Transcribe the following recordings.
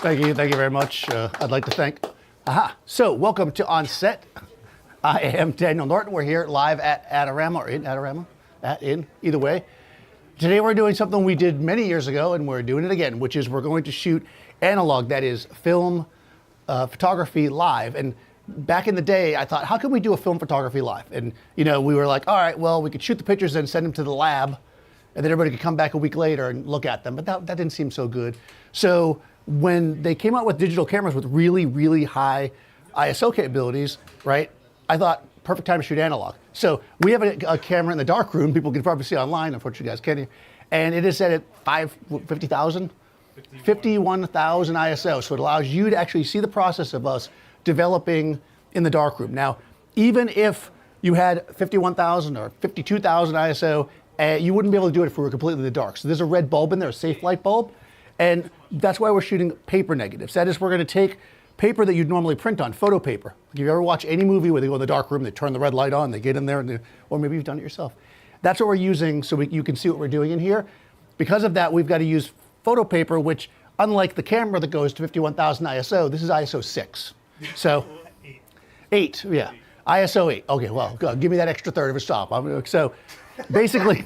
Thank you very much. I'd like to thank. So, welcome to OnSet. I am Daniel Norton. We're here live at Adorama, or in Adorama, either way. Today we're doing something we did many years ago, and we're doing it again, which is we're going to shoot analog, that is film photography live. And back in the day, I thought, how can we do a film photography live? And we were like, all right, well, we could shoot the pictures and send them to the lab, and then everybody could come back a week later and look at them. But that didn't seem so good. So when they came out with digital cameras with really, really high ISO capabilities, right, I thought, perfect time to shoot analog. So we have a camera in the darkroom. People can probably see online. Unfortunately, you guys can't. And it is set at 51,000 ISO. So it allows you to actually see the process of us developing in the darkroom. Now, even if you had 51,000 or 52,000 ISO, you wouldn't be able to do it if we were completely in the dark. So there's a red bulb in there, a safe light bulb. And that's why we're shooting paper negatives. That is, we're going to take paper that you'd normally print on, photo paper. If you ever watch any movie where they go in the dark room, they turn the red light on, they get in there, or maybe you've done it yourself. That's what we're using so you can see what we're doing in here. Because of that, we've got to use photo paper, which, unlike the camera that goes to 51,000 ISO, this is ISO 6. So, 8, yeah. ISO 8. Okay, well, give me that extra third of a stop. So, basically,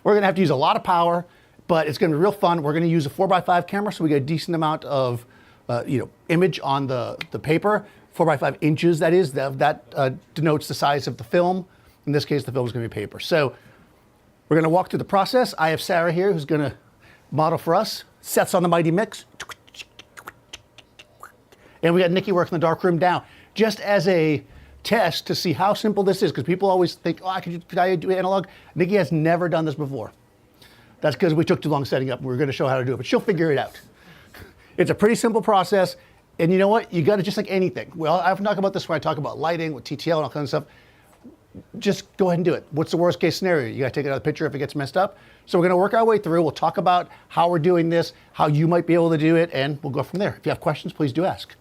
we're going to have to use a lot of power, but it's going to be real fun. We're going to use a 4x5 camera, so we get a decent amount of image on the paper. 4x5 inches, that is. That denotes the size of the film. In this case, the film is going to be paper. So we're going to walk through the process. I have Sarah here, who's going to model for us. Sets on the Mighty Mix. And we got Nikki working the darkroom down. Just as a test to see how simple this is, because people always think, oh, could I do analog? Nikki has never done this before. That's because we took too long setting up. We were going to show how to do it, but she'll figure it out. It's a pretty simple process, and you know what? You got to, just like anything. Well, I've talked about this when I talk about lighting with TTL and all kinds of stuff. Just go ahead and do it. What's the worst case scenario? You got to take another picture if it gets messed up. So we're going to work our way through. We'll talk about how we're doing this, how you might be able to do it, and we'll go from there. If you have questions, please do ask.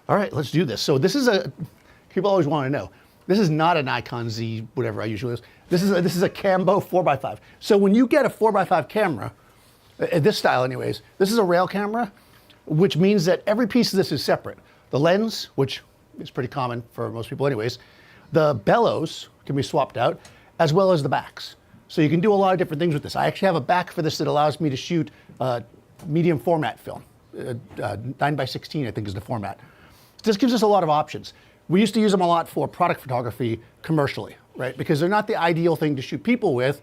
All right, let's do this. So this is people always want to know. This is not an Nikon Z, whatever I usually use. This is a Cambo 4x5. So when you get a 4x5 camera, this style anyways, this is a rail camera, which means that every piece of this is separate. The lens, which is pretty common for most people anyways, the bellows can be swapped out, as well as the backs. So you can do a lot of different things with this. I actually have a back for this that allows me to shoot medium format film. 9x16, I think, is the format. This gives us a lot of options. We used to use them a lot for product photography commercially, right? Because they're not the ideal thing to shoot people with,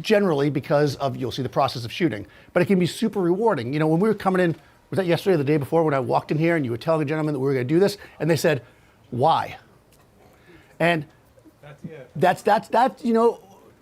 generally because of, you'll see the process of shooting, but it can be super rewarding. When we were coming in, was that yesterday or the day before, when I walked in here and you were telling the gentleman that we were going to do this, and they said, why? And that's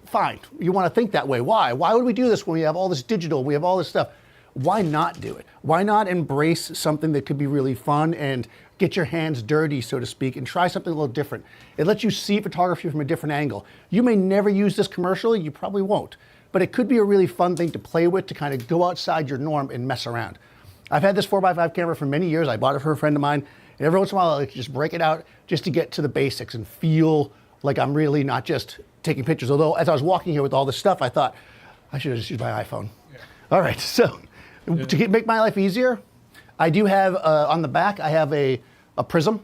fine. You want to think that way. Why? Why would we do this when we have all this digital, we have all this stuff? Why not do it? Why not embrace something that could be really fun and get your hands dirty, so to speak, and try something a little different? It lets you see photography from a different angle. You may never use this commercially, you probably won't, but it could be a really fun thing to play with, to kind of go outside your norm and mess around. I've had this 4x5 camera for many years. I bought it for a friend of mine, and every once in a while I like to just break it out just to get to the basics and feel like I'm really not just taking pictures. Although as I was walking here with all this stuff, I thought I should have just used my iPhone. Yeah. All right, so to make my life easier, I do have, on the back, I have a prism.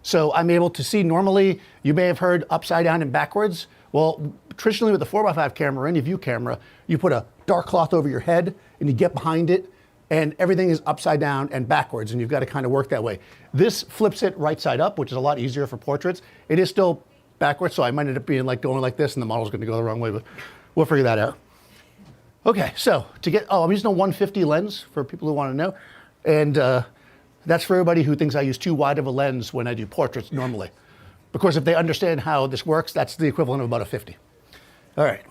So I'm able to see, normally, you may have heard upside down and backwards. Well, traditionally with the 4x5 camera or any view camera, you put a dark cloth over your head and you get behind it and everything is upside down and backwards, and you've got to kind of work that way. This flips it right side up, which is a lot easier for portraits. It is still backwards, so I might end up being like going like this and the model's going to go the wrong way, but we'll figure that out. Okay, so I'm using a 150 lens for people who want to know. And that's for everybody who thinks I use too wide of a lens when I do portraits normally. Because if they understand how this works, that's the equivalent of about a 50. All right.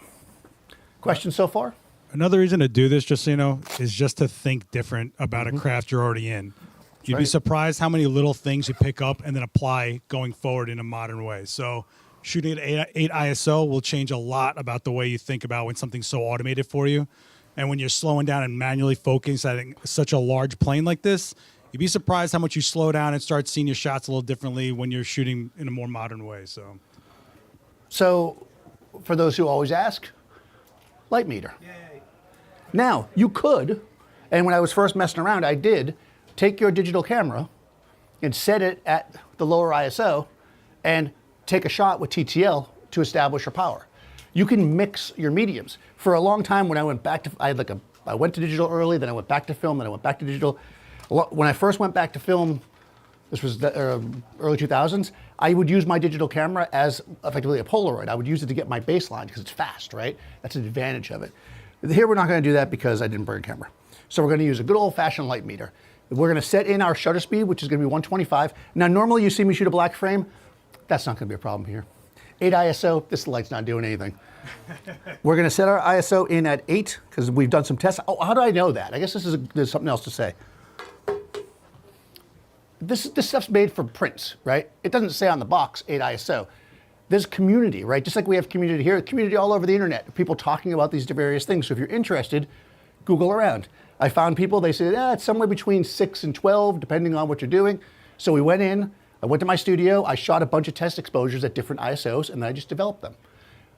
Questions so far? Another reason to do this, just so you know, is just to think different about a craft you're already in. You'd be surprised how many little things you pick up and then apply going forward in a modern way. So shooting at 8 ISO will change a lot about the way you think about when something's so automated for you. And when you're slowing down and manually focusing at such a large plane like this, you'd be surprised how much you slow down and start seeing your shots a little differently when you're shooting in a more modern way. So for those who always ask, light meter. Yay. Now, you could, And when I was first messing around, I did take your digital camera and set it at the lower ISO and take a shot with TTL to establish your power. You can mix your mediums. For a long time, when I went back to, I went to digital early, then I went back to film, then I went back to digital. When I first went back to film, this was the early 2000s, I would use my digital camera as effectively a Polaroid. I would use it to get my baseline because it's fast, right? That's an advantage of it. Here we're not going to do that because I didn't bring a camera. So we're going to use a good old-fashioned light meter. We're going to set in our shutter speed, which is going to be 125. Now, normally you see me shoot a black frame. That's not going to be a problem here. 8 ISO, this light's not doing anything. We're going to set our ISO in at 8 because we've done some tests. Oh, how do I know that? I guess there's something else to say. This stuff's made for prints, right? It doesn't say on the box 8 ISO. There's community, right? Just like we have community here, community all over the internet. People talking about these various things. So if you're interested, Google around. I found people, they said, it's somewhere between 6 and 12, depending on what you're doing. So we went in, I went to my studio, I shot a bunch of test exposures at different ISOs, and then I just developed them.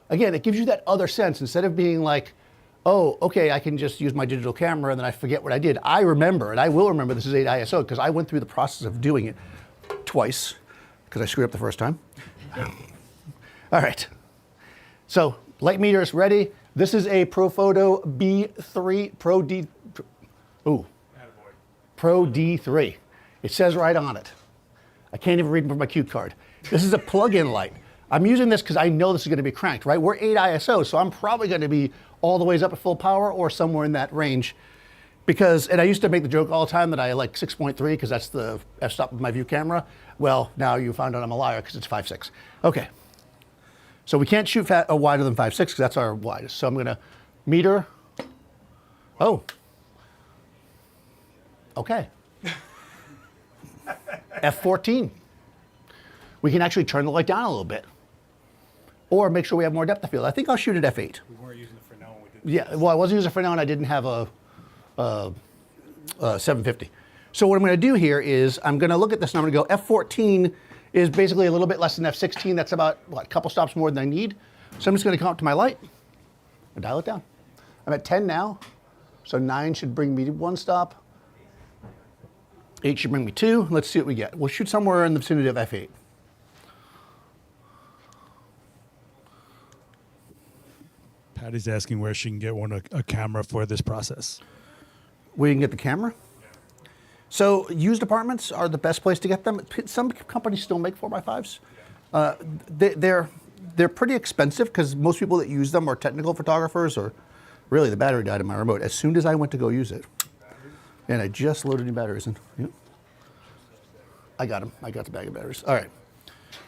Again, it gives you that other sense. Instead of being like, oh, okay, I can just use my digital camera and then I forget what I did. I remember, and I will remember this is 8 ISO because I went through the process of doing it twice because I screwed up the first time. All right. So light meter is ready. This is a Profoto B3 Pro D. Ooh. Attaboy. Pro D3. It says right on it. I can't even read from my cue card. This is a plug-in light. I'm using this because I know this is going to be cranked, right? We're 8 ISO, so I'm probably going to be all the ways up at full power or somewhere in that range. Because, and I used to make the joke all the time that I like 6.3 because that's the f-stop of my view camera. Well, now you found out I'm a liar because it's 5.6. Okay. So we can't shoot wider than 5.6 because that's our widest. So I'm going to meter. Oh. Okay. F14. We can actually turn the light down a little bit. Or make sure we have more depth of field. I think I'll shoot at f8. We weren't using it for now when we did this. Yeah, well, I wasn't using it for now and I didn't have a 750. So what I'm going to do here is I'm going to look at this and I'm going to go F14 is basically a little bit less than F16. That's about, what, a couple stops more than I need. So I'm just going to come up to my light and dial it down. I'm at 10 now, so 9 should bring me to 1 stop. 8 should bring me 2. Let's see what we get. We'll shoot somewhere in the vicinity of F8. Patty's asking where she can get a camera for this process. Where you can get the camera? So used apartments are the best place to get them. Some companies still make 4x5s. They're pretty expensive because most people that use them are technical photographers or really the battery died in my remote. As soon as I went to go use it, and I just loaded new batteries in. Yep. I got them. I got the bag of batteries. All right.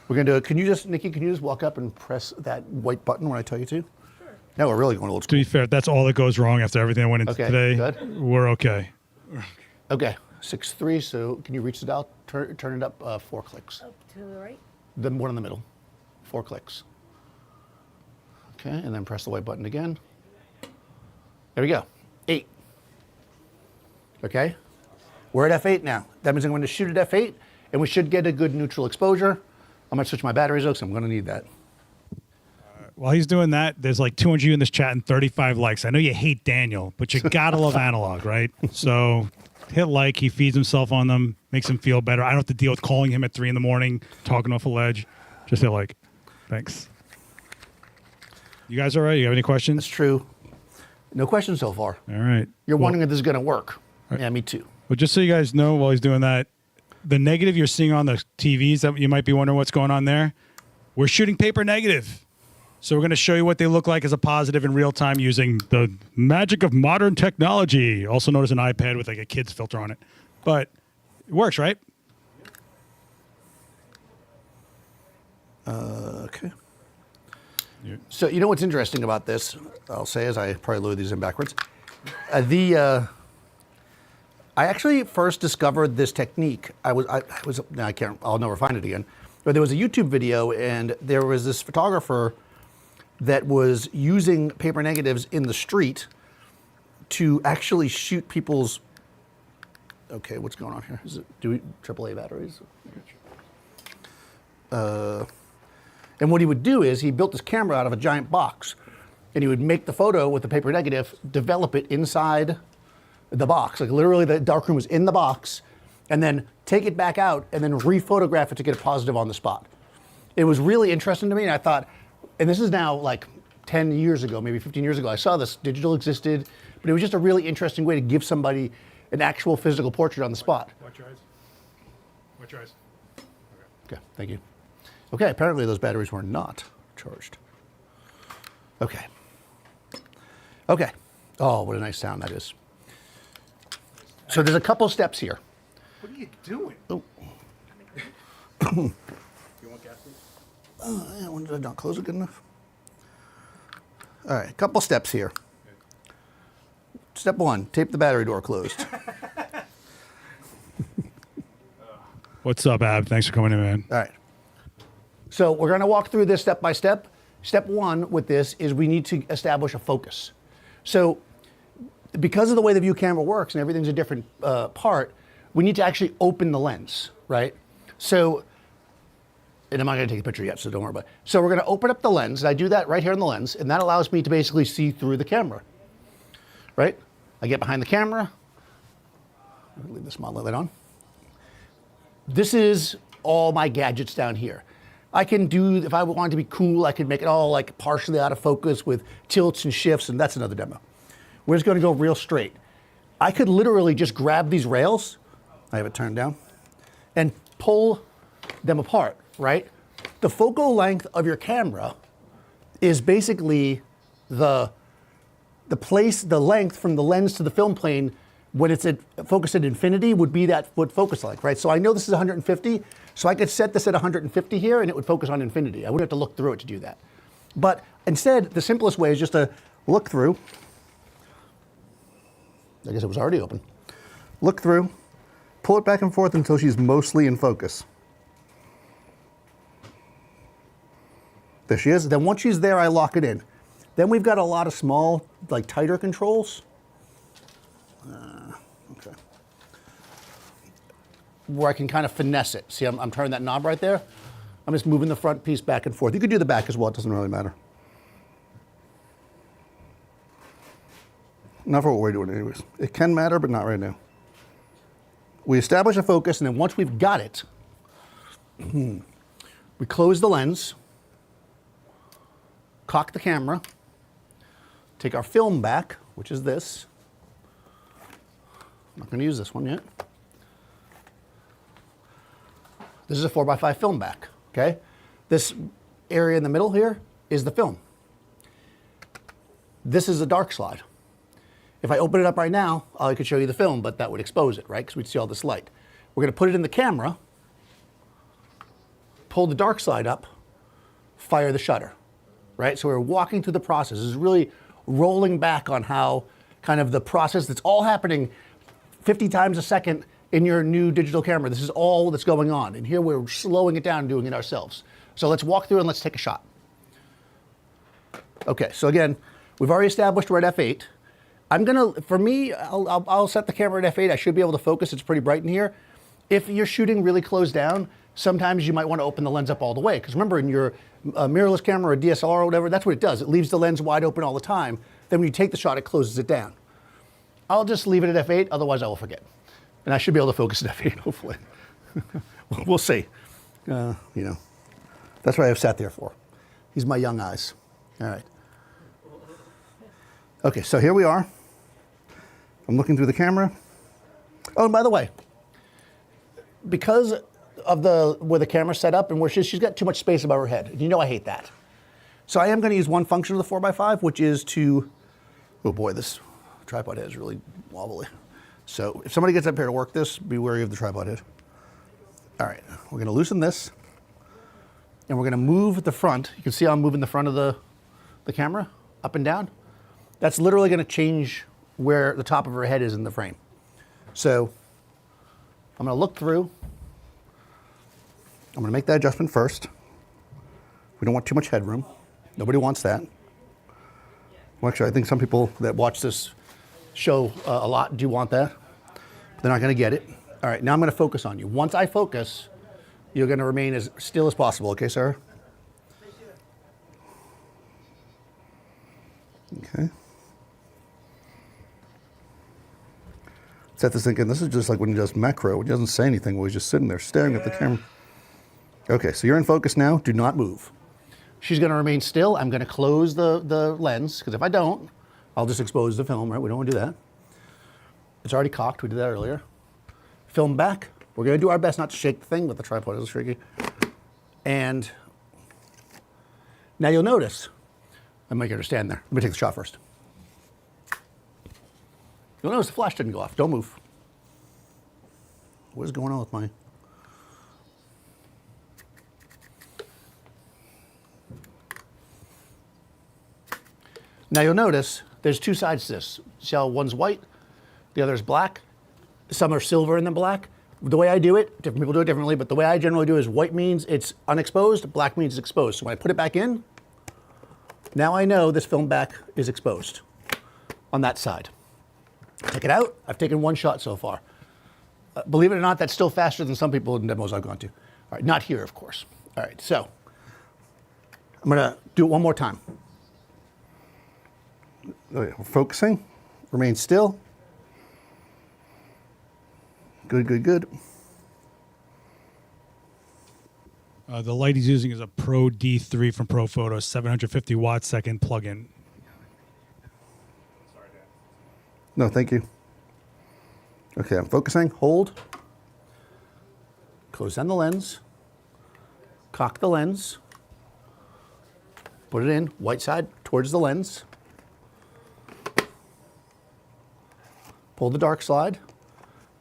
We're going to do it. Nikki, can you just walk up and press that white button when I tell you to? Sure. Now we're really going old school. To be fair, that's all that goes wrong after everything I went into today. Good. We're okay. Okay. 6.3, so can you reach the dial? Turn it up 4 clicks. Up to the right? The one in the middle. 4 clicks. Okay, and then press the white button again. There we go. 8. Okay? We're at F8 now. That means I'm going to shoot at F8, and we should get a good neutral exposure. I'm going to switch my batteries though, because I'm going to need that. While he's doing that, there's like 200 of you in this chat and 35 likes. I know you hate Daniel, but you gotta love analog, right? So hit like. He feeds himself on them, makes him feel better. I don't have to deal with calling him at 3 in the morning, talking off a ledge. Just hit like. Thanks. You guys all right? You have any questions? That's true. No questions so far. All right. You're wondering if this is going to work. Right. Yeah, me too. Well, just so you guys know, while he's doing that, the negative you're seeing on the TVs that you might be wondering what's going on there, we're shooting paper negative. So we're going to show you what they look like as a positive in real time using the magic of modern technology, also known as an iPad with like a kid's filter on it. But it works, right? Okay. Yeah. So you know what's interesting about this? I'll say as I probably load these in backwards. I actually first discovered this technique. I'll never find it again. But there was a YouTube video, and there was this photographer that was using paper negatives in the street to actually shoot people's. Okay, what's going on here? Is it AAA batteries? And what he would do is he built this camera out of a giant box, and he would make the photo with the paper negative, develop it inside the box. Like literally the darkroom was in the box, and then take it back out and then re-photograph it to get a positive on the spot. It was really interesting to me, and I thought, and this is now like 10 years ago, maybe 15 years ago, I saw this, digital existed, but it was just a really interesting way to give somebody an actual physical portrait on the spot. Watch your eyes. Watch your eyes. Okay, thank you. Okay, apparently those batteries were not charged. Okay. Okay. Oh, what a nice sound that is. So there's a couple steps here. What are you doing? Oh. You want gas, please? Yeah, when did I not close it good enough? All right, a couple steps here. Step one, tape the battery door closed. What's up, Ab? Thanks for coming in, man. All right. So we're going to walk through this step by step. Step one with this is we need to establish a focus. So because of the way the view camera works and everything's a different part, we need to actually open the lens, right? So, and I'm not going to take a picture yet, so don't worry about it. So we're going to open up the lens, and I do that right here in the lens, and that allows me to basically see through the camera, right? I get behind the camera. Leave this model light on. This is all my gadgets down here. I can do, if I wanted to be cool, I could make it all like partially out of focus with tilts and shifts, and that's another demo. We're just going to go real straight. I could literally just grab these rails, I have it turned down, and pull them apart, right? The focal length of your camera is basically the length from the lens to the film plane when it's at focus at infinity would be that would focus length, right? So I know this is 150, so I could set this at 150 here and it would focus on infinity. I wouldn't have to look through it to do that. But instead, the simplest way is just to look through. I guess it was already open. Look through, pull it back and forth until she's mostly in focus. There she is. Then once she's there, I lock it in. Then we've got a lot of small, like tighter controls. Okay. Where I can kind of finesse it. See, I'm turning that knob right there. I'm just moving the front piece back and forth. You could do the back as well. It doesn't really matter. Not for what we're doing anyways. It can matter, but not right now. We establish a focus, and then once we've got it, we close the lens, cock the camera, take our film back, which is this. I'm not going to use this one yet. This is a 4x5 film back, okay? This area in the middle here is the film. This is a dark slide. If I open it up right now, I could show you the film, but that would expose it, right? Because we'd see all this light. We're going to put it in the camera, pull the dark slide up, fire the shutter, right? So we're walking through the process. This is really rolling back on how kind of the process that's all happening 50 times a second in your new digital camera. This is all that's going on. And here we're slowing it down and doing it ourselves. So let's walk through and let's take a shot. Okay, so again, we've already established we're at f8. I'm gonna, for me, I'll set the camera at f8. I should be able to focus. It's pretty bright in here. If you're shooting really close down, sometimes you might want to open the lens up all the way. Because remember, in your mirrorless camera or DSLR or whatever, that's what it does. It leaves the lens wide open all the time. Then when you take the shot, it closes it down. I'll just leave it at f8, otherwise I will forget. And I should be able to focus at f8, hopefully. We'll see. You know, that's what I've sat there for. He's my young eyes. All right. Okay, so here we are. I'm looking through the camera. Oh, and by the way, because of where the camera's set up and where she's got too much space above her head. And you know I hate that. So I am going to use one function of the 4x5, which is to, oh boy, this tripod head is really wobbly. So if somebody gets up here to work this, be wary of the tripod head. All right, we're going to loosen this, and we're going to move the front. You can see I'm moving the front of the camera up and down. That's literally going to change where the top of her head is in the frame. So I'm going to look through. I'm going to make that adjustment first. We don't want too much headroom. Nobody wants that. Well, actually, I think some people that watch this show a lot do want that. But they're not going to get it. All right, now I'm going to focus on you. Once I focus, you're going to remain as still as possible. Okay, sir? Okay. Set this thing in. This is just like when he does macro. He doesn't say anything while he's just sitting there staring at the camera. Okay, so you're in focus now. Do not move. She's going to remain still. I'm going to close the lens, because if I don't, I'll just expose the film, right? We don't want to do that. It's already cocked. We did that earlier. Film back. We're going to do our best not to shake the thing, but the tripod is tricky. And now you'll notice, I'm making her stand there. Let me take the shot first. You'll notice the flash didn't go off. Don't move. What is going on with my... Now you'll notice there's two sides to this. See how one's white, the other is black? Some are silver and then black. The way I do it, different people do it differently, but the way I generally do it is white means it's unexposed, black means it's exposed. So when I put it back in, now I know this film back is exposed on that side. Take it out. I've taken one shot so far. Believe it or not, that's still faster than some people in demos I've gone to. All right, not here, of course. All right, so I'm going to do it one more time. Okay, we're focusing. Remain still. Good, good, good. The light he's using is a Pro D3 from Pro Photo, 750 watt second plug-in. Sorry, Dan. No, thank you. Okay, I'm focusing. Hold. Close down the lens. Cock the lens. Put it in, white side towards the lens. Pull the dark slide.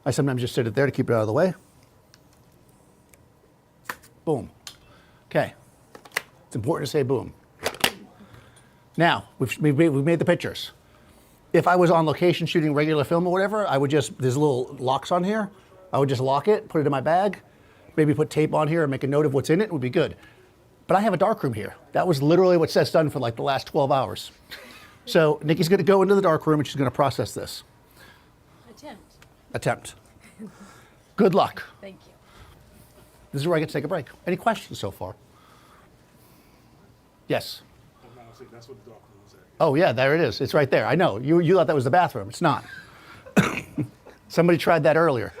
I sometimes just sit it there to keep it out of the way. Boom. Okay. It's important to say boom. Now, we've made the pictures. If I was on location shooting regular film or whatever, I would just, there's little locks on here. I would just lock it, put it in my bag, maybe put tape on here and make a note of what's in it, would be good. But I have a darkroom here. That was literally what Seth's done for like the last 12 hours. So Nikki's gonna go into the darkroom and she's gonna process this. Attempt. Good luck. Thank you. This is where I get to take a break. Any questions so far? Yes. That's what the dark room is at. Oh yeah, there it is. It's right there. I know. You thought that was the bathroom. It's not. Somebody tried that earlier.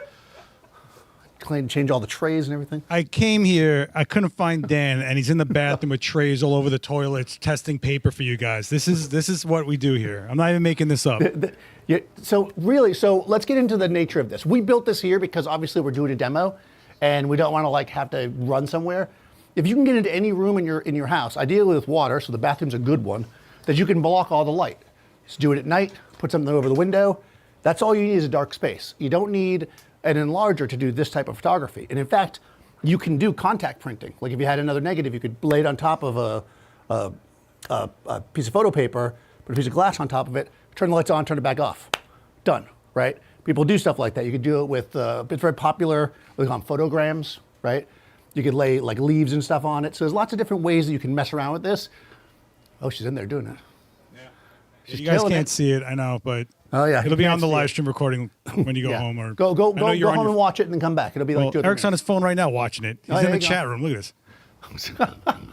Claimed to change all the trays and everything. I came here, I couldn't find Dan, and he's in the bathroom with trays all over the toilets, testing paper for you guys. This is what we do here. I'm not even making this up. So let's get into the nature of this. We built this here because obviously we're doing a demo, and we don't want to like have to run somewhere. If you can get into any room in your house, ideally with water, so the bathroom's a good one, that you can block all the light. Just do it at night. Put something over the window. That's all you need is a dark space. You don't need an enlarger to do this type of photography. And in fact, you can do contact printing. Like if you had another negative, you could lay it on top of a piece of photo paper, put a piece of glass on top of it, turn the lights on, turn it back off. Done, right? People do stuff like that. You could do it with, it's very popular, we call them photograms, right? You could lay like leaves and stuff on it. So there's lots of different ways that you can mess around with this. Oh, she's in there doing it. Yeah. You guys can't see it, I know, but oh, yeah. It'll be on the live stream recording when you go home. Or go home and watch it and then come back. It'll be like 2 Eric's on his phone right now watching it. He's in the chat room. Look at this.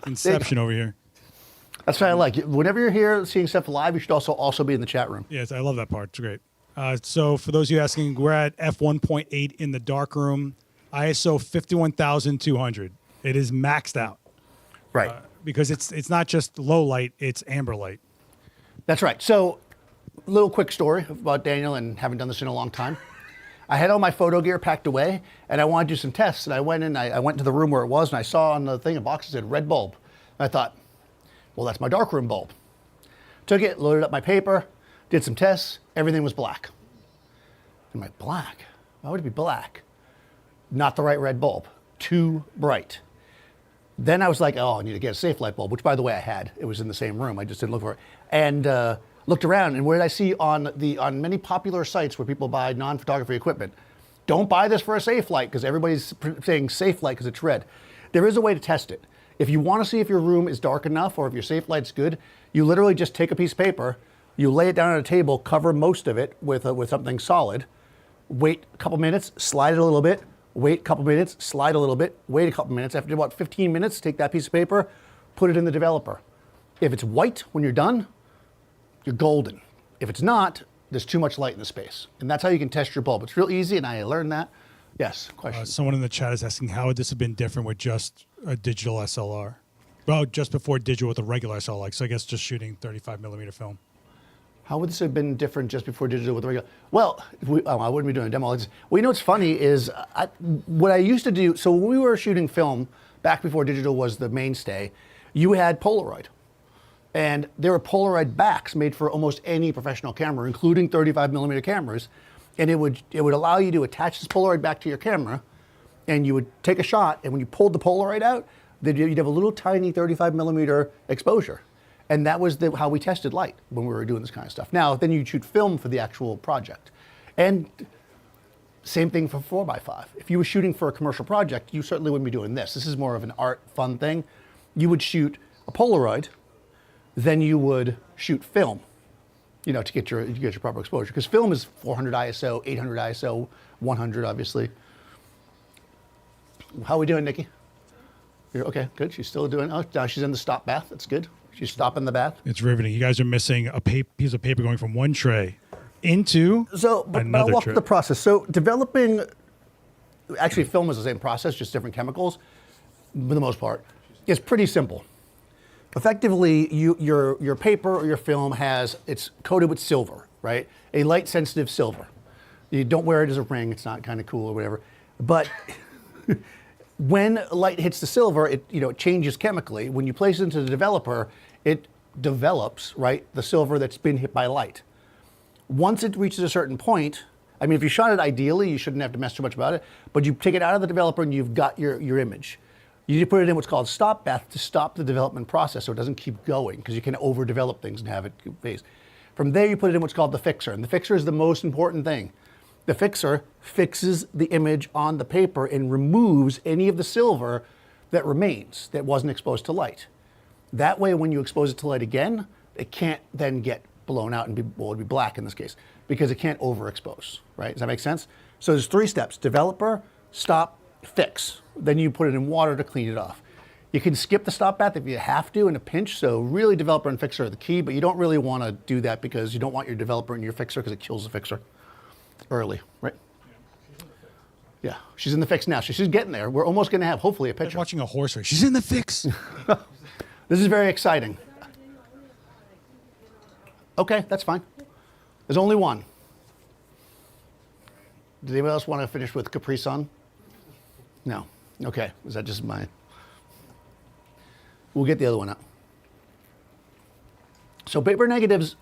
Inception over here. That's what I like. Whenever you're here seeing stuff live, you should also be in the chat room. Yes, I love that part. It's great. So for those of you asking, we're at f1.8 in the darkroom, ISO 51,200. It is maxed out. Right. Because it's not just low light, it's amber light. That's right. So, little quick story about Daniel and having done this in a long time. I had all my photo gear packed away, and I wanted to do some tests. And I went in, I went to the room where it was, and I saw on the thing a box that said red bulb. And I thought, well, that's my darkroom bulb. Took it, loaded up my paper, did some tests. Everything was black. I'm like, black? Why would it be black? Not the right red bulb. Too bright. Then I was like, oh, I need to get a safe light bulb, which by the way I had. It was in the same room. I just didn't look for it. And looked around, and where did I see on many popular sites where people buy non-photography equipment, don't buy this for a safe light because everybody's saying safe light because it's red. There is a way to test it. If you want to see if your room is dark enough or if your safe light's good, you literally just take a piece of paper, you lay it down on a table, cover most of it with something solid, wait a couple minutes, slide it a little bit, wait a couple minutes, slide a little bit, wait a couple minutes. After about 15 minutes, take that piece of paper, put it in the developer. If it's white when you're done, you're golden. If it's not, there's too much light in the space. And that's how you can test your bulb. It's real easy, and I learned that. Yes, question. Someone in the chat is asking how would this have been different with just a digital SLR? Well, just before digital with a regular SLR, so I guess just shooting 35 millimeter film. How would this have been different just before digital with the regular? Well, I wouldn't be doing a demo. Well, you know what's funny is what I used to do, so when we were shooting film back before digital was the mainstay, you had Polaroid. And there were Polaroid backs made for almost any professional camera, including 35 millimeter cameras. And it would allow you to attach this Polaroid back to your camera, and you would take a shot, and when you pulled the Polaroid out, you'd have a little tiny 35 millimeter exposure. And that was how we tested light when we were doing this kind of stuff. Now, then you shoot film for the actual project. And same thing for 4x5. If you were shooting for a commercial project, you certainly wouldn't be doing this. This is more of an art, fun thing. You would shoot a Polaroid, then you would shoot film, you know, to get your proper exposure. Because film is 400 ISO, 800 ISO, 100, obviously. How are we doing, Nikki? You're, okay, good. She's still doing, oh, now she's in the stop bath. That's good. She's stopping the bath. It's riveting. You guys are missing a piece of paper going from one tray into but another I'll walk tray. through the process. So developing, actually film is the same process, just different chemicals, for the most part. It's pretty simple. Effectively, your paper or your film it's coated with silver, right? A light sensitive silver. You don't wear it as a ring, it's not kind of cool or whatever. But when light hits the silver, it changes chemically. When you place it into the developer, it develops, right, the silver that's been hit by light. Once it reaches a certain point, I mean, if you shot it ideally, you shouldn't have to mess too much about it, but you take it out of the developer and you've got your image. You put it in what's called stop bath to stop the development process so it doesn't keep going, because you can overdevelop things and have it phase. From there, you put it in what's called the fixer, and the fixer is the most important thing. The fixer fixes the image on the paper and removes any of the silver that remains that wasn't exposed to light. That way, when you expose it to light again, it can't then get blown out and it'd be black in this case, because it can't overexpose, right? Does that make sense? So there's 3 steps: developer, stop, fix. Then you put it in water to clean it off. You can skip the stop bath if you have to in a pinch, so really developer and fixer are the key, but you don't really want to do that because you don't want your developer and your fixer, because it kills the fixer early, right? Yeah, she's in the fix now. She's getting there. We're almost going to have, hopefully, a I'm picture. watching a horse race. She's in the fix. This is very exciting. Okay, that's fine. There's only one. Does anybody else want to finish with Capri Sun? No. Okay, is that just mine? We'll get the other one out. So paper negatives,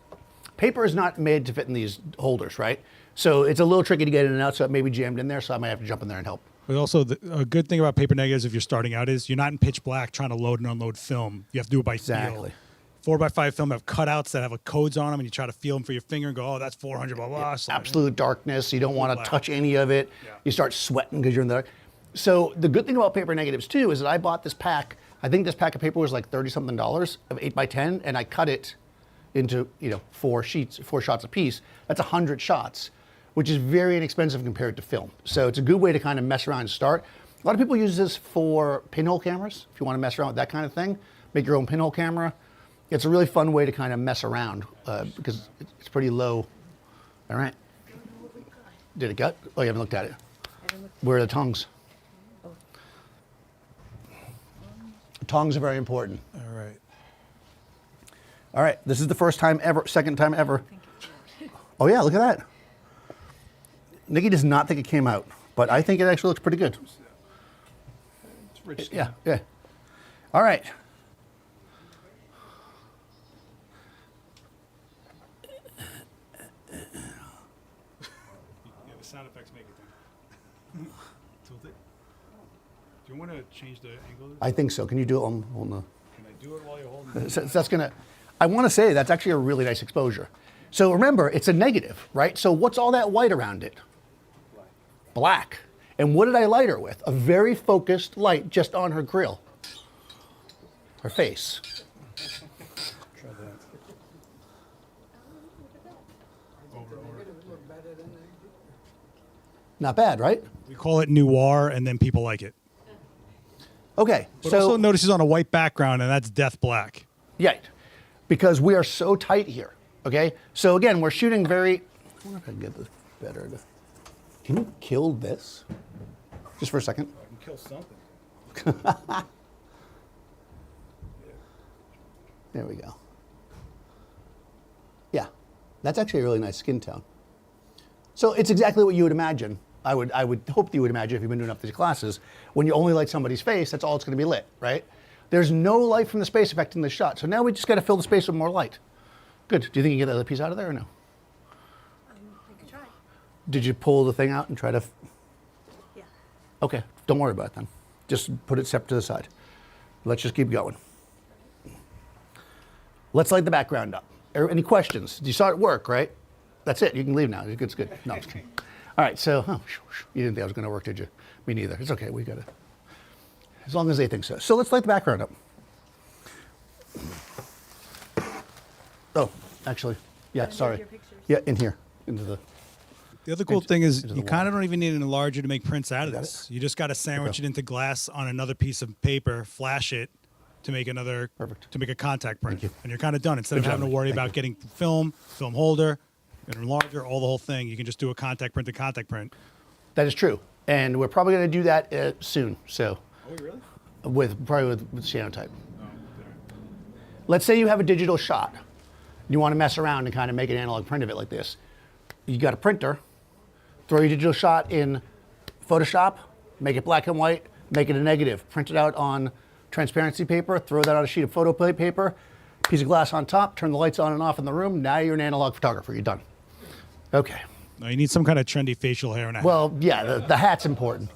paper is not made to fit in these holders, right? So it's a little tricky to get in and out, so it may be jammed in there, so I might have to jump in there and help. But also, a good thing about paper negatives if you're starting out is you're not in pitch black trying to load and unload film. You have to do it by Exactly. feel. 4x5 film have cutouts that have codes on them, and you try to feel them for your finger and go, oh, that's 400, blah, blah. Yeah, So, absolute darkness. You don't want to Black. touch any of it. Yeah. You start sweating because you're in the dark. So the good thing about paper negatives too is that I bought this pack. I think this pack of paper was like $30-something of 8x10, and I cut it into 4 shots a piece. That's 100 shots, which is very inexpensive compared to film. So it's a good way to kind of mess around and start. A lot of people use this for pinhole cameras. If you want to mess around with that kind of thing, make your own pinhole camera. It's a really fun way to kind of mess around because it's pretty low. All right. Did it gut? Oh, you haven't looked at it. Where are the tongues? Tongues are very important. all right. All right, this is the first time ever, second time ever. Oh yeah, look at that. Nikki does not think it came out, but I think it actually looks pretty good. It's rich skin. Yeah, yeah. All right. Yeah, the sound effects make it. Tilt it. Do you want to change the angle? I think so. Can you do it on the? Can I do it while you're holding it? That's gonna. I want to say that's actually a really nice exposure. So remember, it's a negative, right? So what's all that white around it? Black. And what did I light her with? A very focused light just on her grill. Her face. Try that. Over. Not bad, right? We call it noir, and then people like it. Okay. But so also notice it's on a white background, and that's death black. yeah, because we are so tight here. Okay. So again, we're shooting very. I wonder if I can get this better. Can you kill this? Just for a second. I can kill something. There we go. Yeah, that's actually a really nice skin tone. So it's exactly what you would imagine. I would hope that you would imagine if you've been doing enough of these classes. When you only light somebody's face, that's all it's going to be lit, right? There's no light from the space affecting the shot. So now we just got to fill the space with more light. Good. Do you think you can get the other piece out of there or no? I could try. Did you pull the thing out and try to? Yeah. Okay, don't worry about it then. Just put it separate to the side. Let's just keep going. Let's light the background up. Any questions? You saw it work, right? That's it. You can leave now. It's good. No, I'm just kidding. All right, so you didn't think I was going to work, did you? Me neither. It's okay. We got it. As long as they think so. So let's light the background up. Oh, actually, yeah, sorry. your pictures. Yeah, in here, into the. The other cool thing is into you the kind of wall. don't even need an enlarger to make prints out of Got this. You just got to sandwich Okay. it into glass on another piece of paper, flash it to make another, Perfect. to make a contact print. Thank you. And you're kind of done. Instead Good of job, having to Nick. worry Thank about you. getting film holder, an enlarger, all the whole thing, you can just do a contact print to contact print. That is true, and we're probably going to do that soon. So, Oh, really? probably with cyanotype. Let's say you have a digital shot. You want to mess around and kind of make an analog print of it like this. You got a printer. Throw your digital shot in Photoshop, make it black and white, make it a negative, print it out on transparency paper, throw that on a sheet of photo plate paper, piece of glass on top, turn the lights on and off in the room. Now you're an analog photographer. You're done. Okay. No, you need some kind of trendy facial hair and a hat. Well, yeah, the hat's important.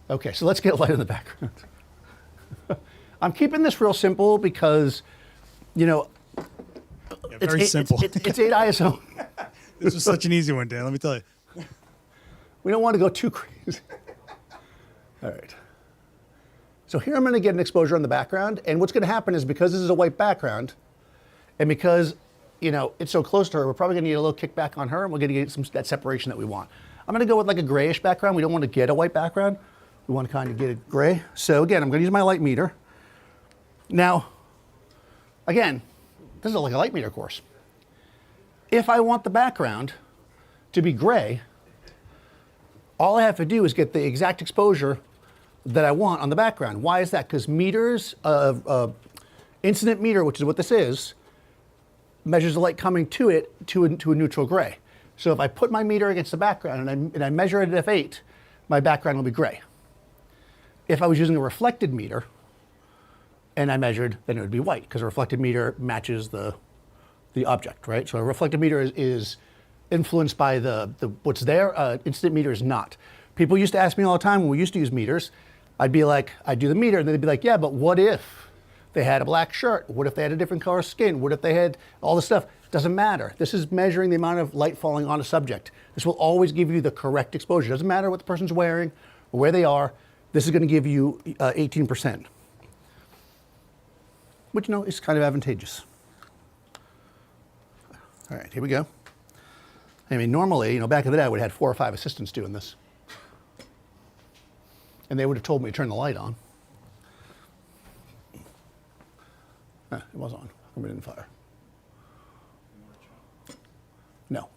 Okay, so let's get light in the background. I'm keeping this real simple because, Yeah, very simple. It's 8 ISO. This was such an easy one, Dan. Let me tell you. We don't want to go too crazy. All right. So here I'm going to get an exposure on the background, and what's going to happen is because this is a white background, and because it's so close to her, we're probably going to need a little kickback on her, and we're going to get that separation that we want. I'm going to go with like a grayish background. We don't want to get a white background. We want to kind of get it gray. So again, I'm going to use my light meter. Now, again, this is like a light meter course. If I want the background to be gray, all I have to do is get the exact exposure that I want on the background. Why is that? Because meters, incident meter, which is what this is, measures the light coming to it to a neutral gray. So if I put my meter against the background and I measure it at f8, my background will be gray. If I was using a reflected meter and I measured, then it would be white because a reflected meter matches the object, right? So a reflected meter is influenced by the what's there. Incident meter is not. People used to ask me all the time when we used to use meters. I'd be like, I'd do the meter, and they'd be like, yeah, but what if they had a black shirt? What if they had a different color skin? What if they had all this stuff? Doesn't matter. This is measuring the amount of light falling on a subject. This will always give you the correct exposure. Doesn't matter what the person's wearing or where they are. This is going to give you 18%, which is kind of advantageous. All right, here we go. I mean, normally, back in the day, I would have had 4 or 5 assistants doing this. And they would have told me to turn the light on. It was on. How come it didn't fire? No.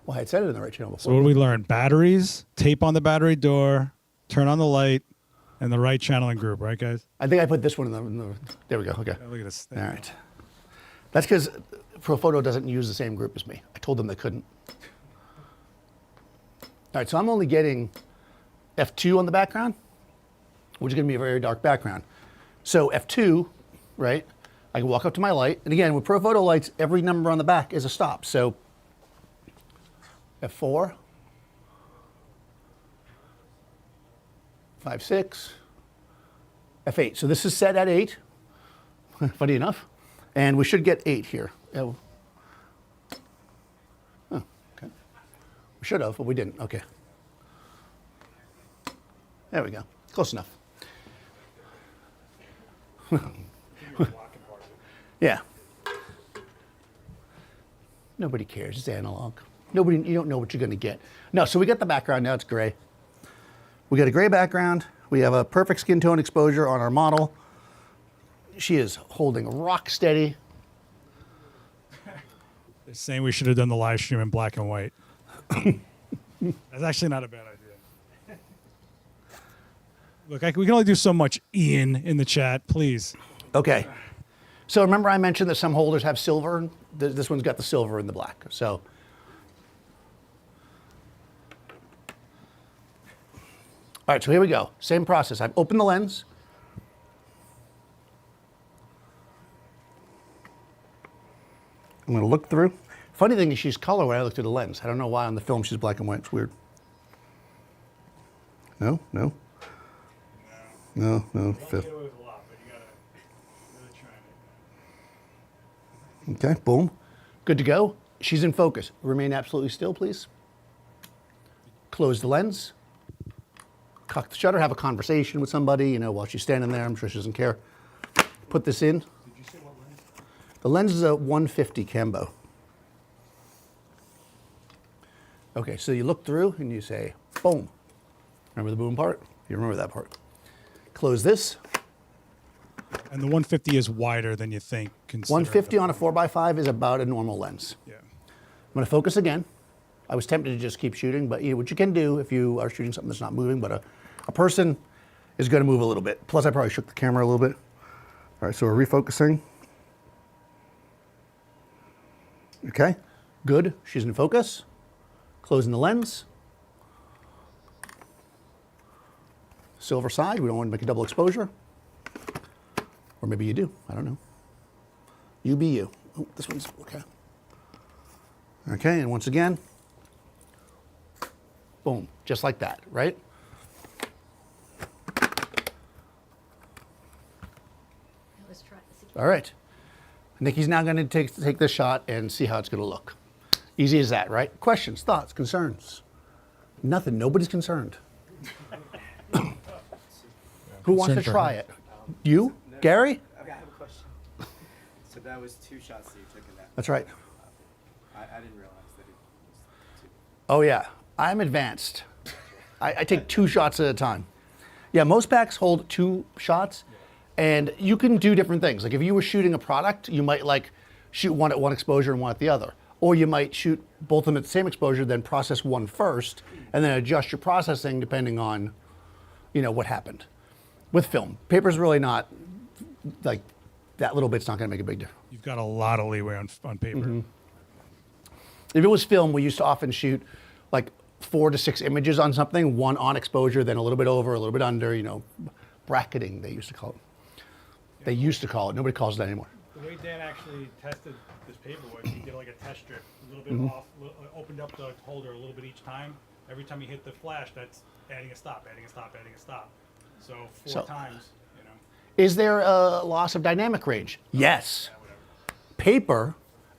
Well, I had said it in the right channel before. So what do we learn? Batteries, tape on the battery door, turn on the light, and the right channeling group, right, guys? I think I put this one in the there we go. Okay. Oh, look at this. All right. That's because ProPhoto doesn't use the same group as me. I told them they couldn't. All right, so I'm only getting F2 on the background, which is going to be a very dark background. So F2, right, I can walk up to my light. And again, with ProPhoto lights, every number on the back is a stop. So F4, 5, 6, F8. So this is set at 8, funny enough. And we should get 8 here. Oh, okay. We should have, but we didn't. Okay. There we go. Close enough. Yeah. Nobody cares. It's analog. You don't know what you're going to get. No, so we got the background. Now it's gray. We got a gray background. We have a perfect skin tone exposure on our model. She is holding rock steady. Saying we should have done the live stream in black and white. That's actually not a bad idea. Look, we can only do so much, Ian, in the chat. Please. Okay. So remember I mentioned that some holders have silver? This one's got the silver and the black. So. All right, so here we go. Same process. I've opened the lens. I'm going to look through. Funny thing is she's color when I look through the lens. I don't know why on the film she's black and white. It's weird. No, no. No, no. Fifth. Okay, boom. Good to go. She's in focus. Remain absolutely still, please. Close the lens. Cock the shutter, have a conversation with somebody, while she's standing there. I'm sure she doesn't care. Put this in. Did you say what lens? The lens is a 150 Cambo. Okay, so you look through and you say, boom. Remember the boom part? You remember that part. Close this. And the 150 is wider than you think. 150 on a 4x5 is about a normal lens. Yeah. I'm going to focus again. I was tempted to just keep shooting, but what you can do if you are shooting something that's not moving, but a person is going to move a little bit. Plus, I probably shook the camera a little bit. All right, so we're refocusing. Okay, good. She's in focus. Closing the lens. Silver side, we don't want to make a double exposure. Or maybe you do, I don't know. You be you. Oh, this one's, okay. Okay, and once again, boom, just like that, right? Let's try this. All right. Nikki's now going to take this shot and see how it's going to look. Easy as that, right? Questions, thoughts, concerns? Nothing. Nobody's concerned. Who wants to try it? You? Gary? Okay, I have a question. So that was 2 shots that you took in that. That's right. I didn't realize that it was 2. Oh, yeah. I'm advanced. I take 2 shots at a time. Yeah, most packs hold 2 shots, and you can do different things. Like if you were shooting a product, you might shoot one at one exposure and one at the other. Or you might shoot both of them at the same exposure, then process one first, and then adjust your processing depending on, what happened. With film, paper's really not, that little bit's not gonna make a big difference. You've got a lot of leeway on paper. Mm-hmm. If it was film, we used to often shoot 4 to 6 images on something, one on exposure, then a little bit over, a little bit under, bracketing, they used to call it. They used to call it, nobody calls it that anymore. The way Dan actually tested this paper was he did a test strip, a little bit off, opened up the holder a little bit each time. Every time you hit the flash, that's adding a stop, adding a stop, adding a stop. So 4 times, Is there a loss of dynamic range? Yes. Paper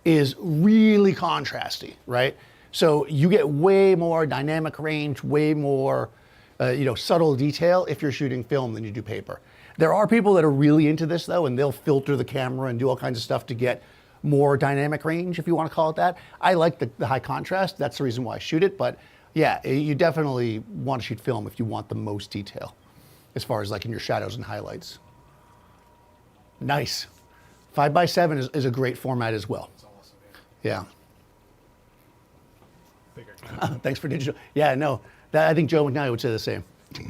is really contrasty, right? So you get way more dynamic range, way more subtle detail if you're shooting film than you do paper. There are people that are really into this though, and they'll filter the camera and do all kinds of stuff to get more dynamic range, if you want to call it that. I like the high contrast. That's the reason why I shoot it. But yeah, you definitely want to shoot film if you want the most detail, as far as in your shadows and highlights. Nice. 5x7 is a great format as well. Yeah. Thanks for digital. Yeah, no, I think Joe McNally would say the same.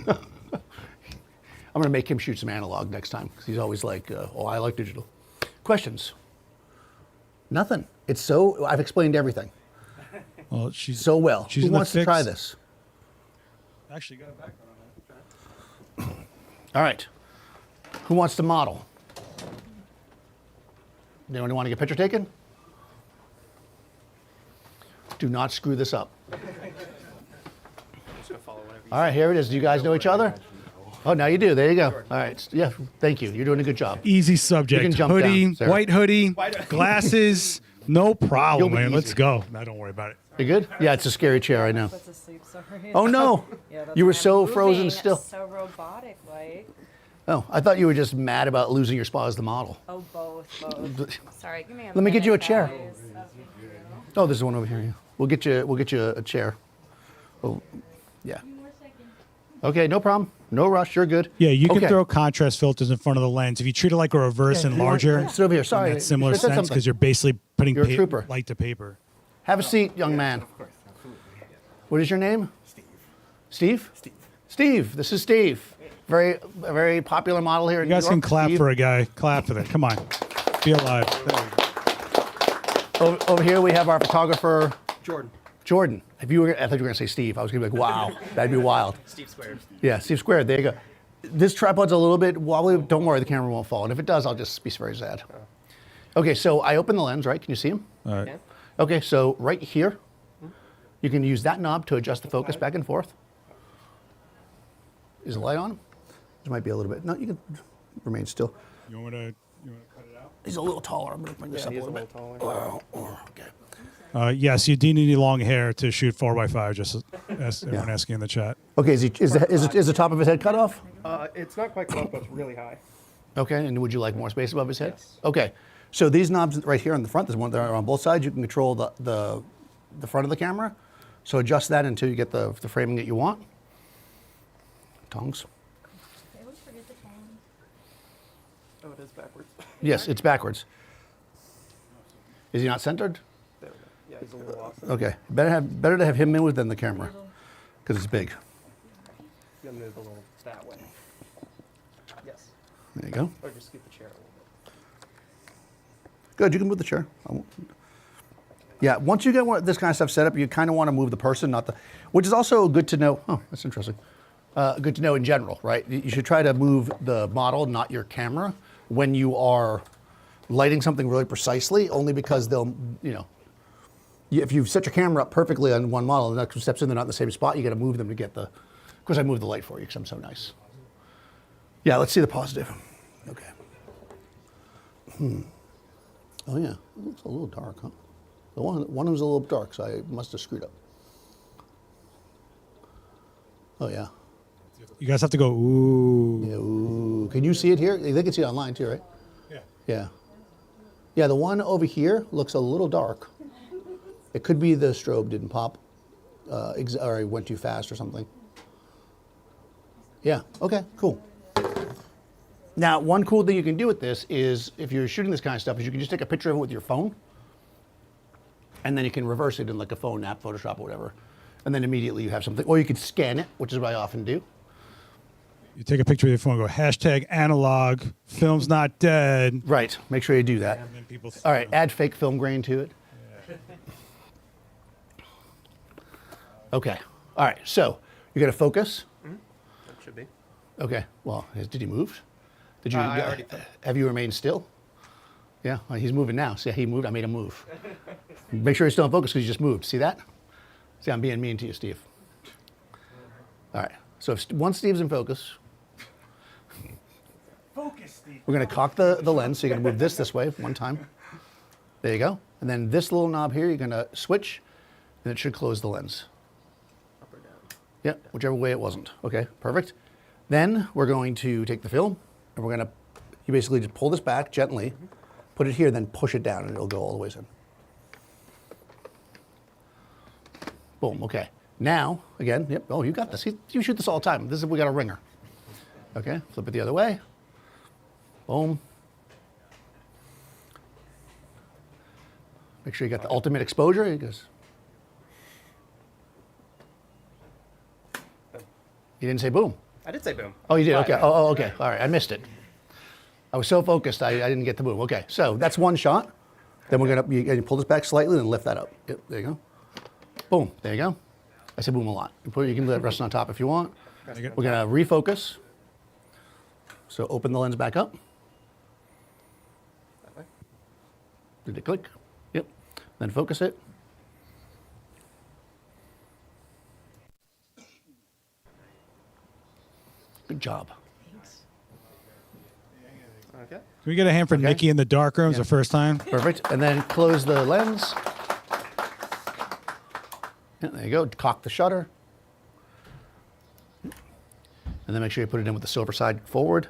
I'm going to make him shoot some analog next time because he's always like, oh, I like digital. Questions? Nothing. I've explained everything. Well, she's so well. She's Who wants to try this? Actually, got a background on that. All right. Who wants to model? Anyone want to get a picture taken? Do not screw this up. All right, here it is. Do you guys know each other? Oh, now you do. There you go. All right. Yeah, thank you. You're doing a good job. Easy subject. You can jump hoodie, down, Sarah. white hoodie, glasses. No problem, You'll be man. Let's easy. go. No, don't worry about it. You good? Yeah, it's a scary chair, I know. Puts us to sleep, sorry. Oh, no. Yeah, that's You were why I'm so frozen moving still. So robotic, like. Oh, I thought you were just mad about losing your spot as the model. Oh, both. Sorry, give me a Let me get you a minute, chair. guys. Oh, thank you. Oh, there's one over here. Yeah. We'll get you a chair. Oh, yeah. Okay, no problem. No rush. You're good. Yeah, you can Okay. throw contrast filters in front of the lens. If you treat it like a reverse and You want- larger, Sit over here. Sorry. in that similar I said sense, something. because you're basically putting You're a trooper. light to paper. Have a seat, young man. Of course, absolutely. What is your name? Steve. Steve? Steve. Steve, this is Steve. A very popular model here in You New guys York. can clap Steve. for a guy. Clap for that. Come on. Be alive. Over here we have our photographer, Jordan. Jordan. I thought you were going to say Steve. I was going to be like, wow, that'd be wild. Steve Squared. Yeah, Steve Squared, there you go. This tripod's a little bit wobbly. Don't worry, the camera won't fall. And if it does, I'll just be very sad. Okay, so I open the lens, right? Can you see him? All right. Yeah. Okay, so right here, you can use that knob to adjust the focus back and forth. Is the light on? There might be a little bit. No, you can remain still. You want to cut it out? He's a little taller. I'm going to bring this up a he's little a bit. little taller. Okay. Yes, you do need long hair to shoot 4x5, just as everyone asking in the chat. Okay, is the top of his head cut off? It's not quite cut off, but it's really high. Okay, and would you like more space above his head? Yes. Okay, so these knobs right here in the front, there's one that are on both sides. You can control the front of the camera. So adjust that until you get the framing that you want. Tongs. I always forget the tongs. Oh, it is backwards. Yes, it's backwards. Is he not centered? There we go. Yeah, he's a little off. Okay, better to have him in with than the camera, because it's big. You gotta move a little that way. Yes. There you go. Or just scoot the chair a little bit. Good, you can move the chair. Yeah, once you get this kind of stuff set up, you kind of want to move the person, not the, which is also good to know. Oh, that's interesting. Good to know in general, right? You should try to move the model, not your camera, when you are lighting something really precisely, only because they'll, if you set your camera up perfectly on one model, and the next one steps in, they're not in the same spot, you got to move them to get the, of course I moved the light for you because I'm so nice. Yeah, let's see the positive. Okay. Oh yeah, it looks a little dark, huh? The one was a little dark, so I must have screwed up. Oh yeah. You guys have to go, ooh. Yeah, ooh. Can you see it here? They can see it online too, right? Yeah. Yeah. Yeah, the one over here looks a little dark. It could be the strobe didn't pop, or it went too fast or something. Yeah, okay, cool. Now, one cool thing you can do with this is, if you're shooting this kind of stuff, is you can just take a picture of it with your phone, and then you can reverse it in like a phone app, Photoshop or whatever, and then immediately you have something. Or you could scan it, which is what I often do. You take a picture of your phone, go #analog, film's not dead. Right, make sure you do that. And then people, All right, add fake film grain to it. Okay, all right, so you're gonna focus. That should be. Okay, well, did he move? Did you, I already did. have you remained still? Yeah, well, he's moving now. See, he moved, I made him move. Make sure he's still in focus because he just moved. See that? See, I'm being mean to you, Steve. All right, so if once Steve's in focus, we're gonna cock the lens, so you're gonna move this way one time. There you go. And then this little knob here, you're gonna switch, and it should close the lens. Up or down. Yep, whichever way it wasn't. Okay, perfect. Then we're going to take the film, and we're gonna, you basically just pull this back gently, put it here, then push it down, and it'll go all the way in. Boom, okay. Now, again, yep, oh, you got this. You shoot this all the time. This is, we got a ringer. Okay, flip it the other way. Boom. Make sure you got the ultimate exposure. He goes. You didn't say boom. I did say boom. Oh, you did? But- Okay. Oh, okay. All right. I missed it. I was so focused, I didn't get the boom. Okay. So that's one shot. Then we're going to you pull this back slightly and lift that up. Yep. There you go. Boom. There you go. I said boom a lot. You can let it rest on top if you want. We're going to refocus. So open the lens back up. That way. Did it click? Yep. Then focus it. Good job. Okay. Can we get a hand for Okay. Nikki in the dark rooms Yeah. the first time? Perfect. And then close the lens. Yeah, there you go. Cock the shutter. And then make sure you put it in with the silver side forward.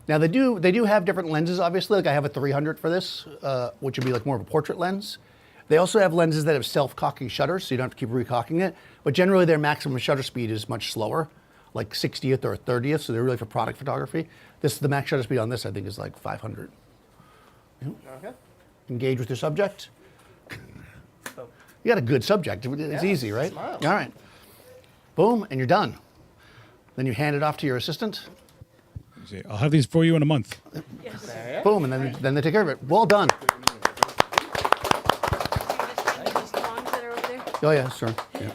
Now they do have different lenses, obviously. Like I have a 300 for this, which would be like more of a portrait lens. They also have lenses that have self-cocking shutters, so you don't have to keep recocking it. But generally their maximum shutter speed is much slower, like 60th or 30th, so they're really for product photography. The max shutter speed on this, I think, is like 500. Okay. Engage with your subject. So You got a good subject. It's easy, right? smile. All right. Boom, and you're done. Then you hand it off to your assistant. See, I'll have these for you in a month. Boom, and then they take care of it. Well done. Oh yeah, sure. Yeah.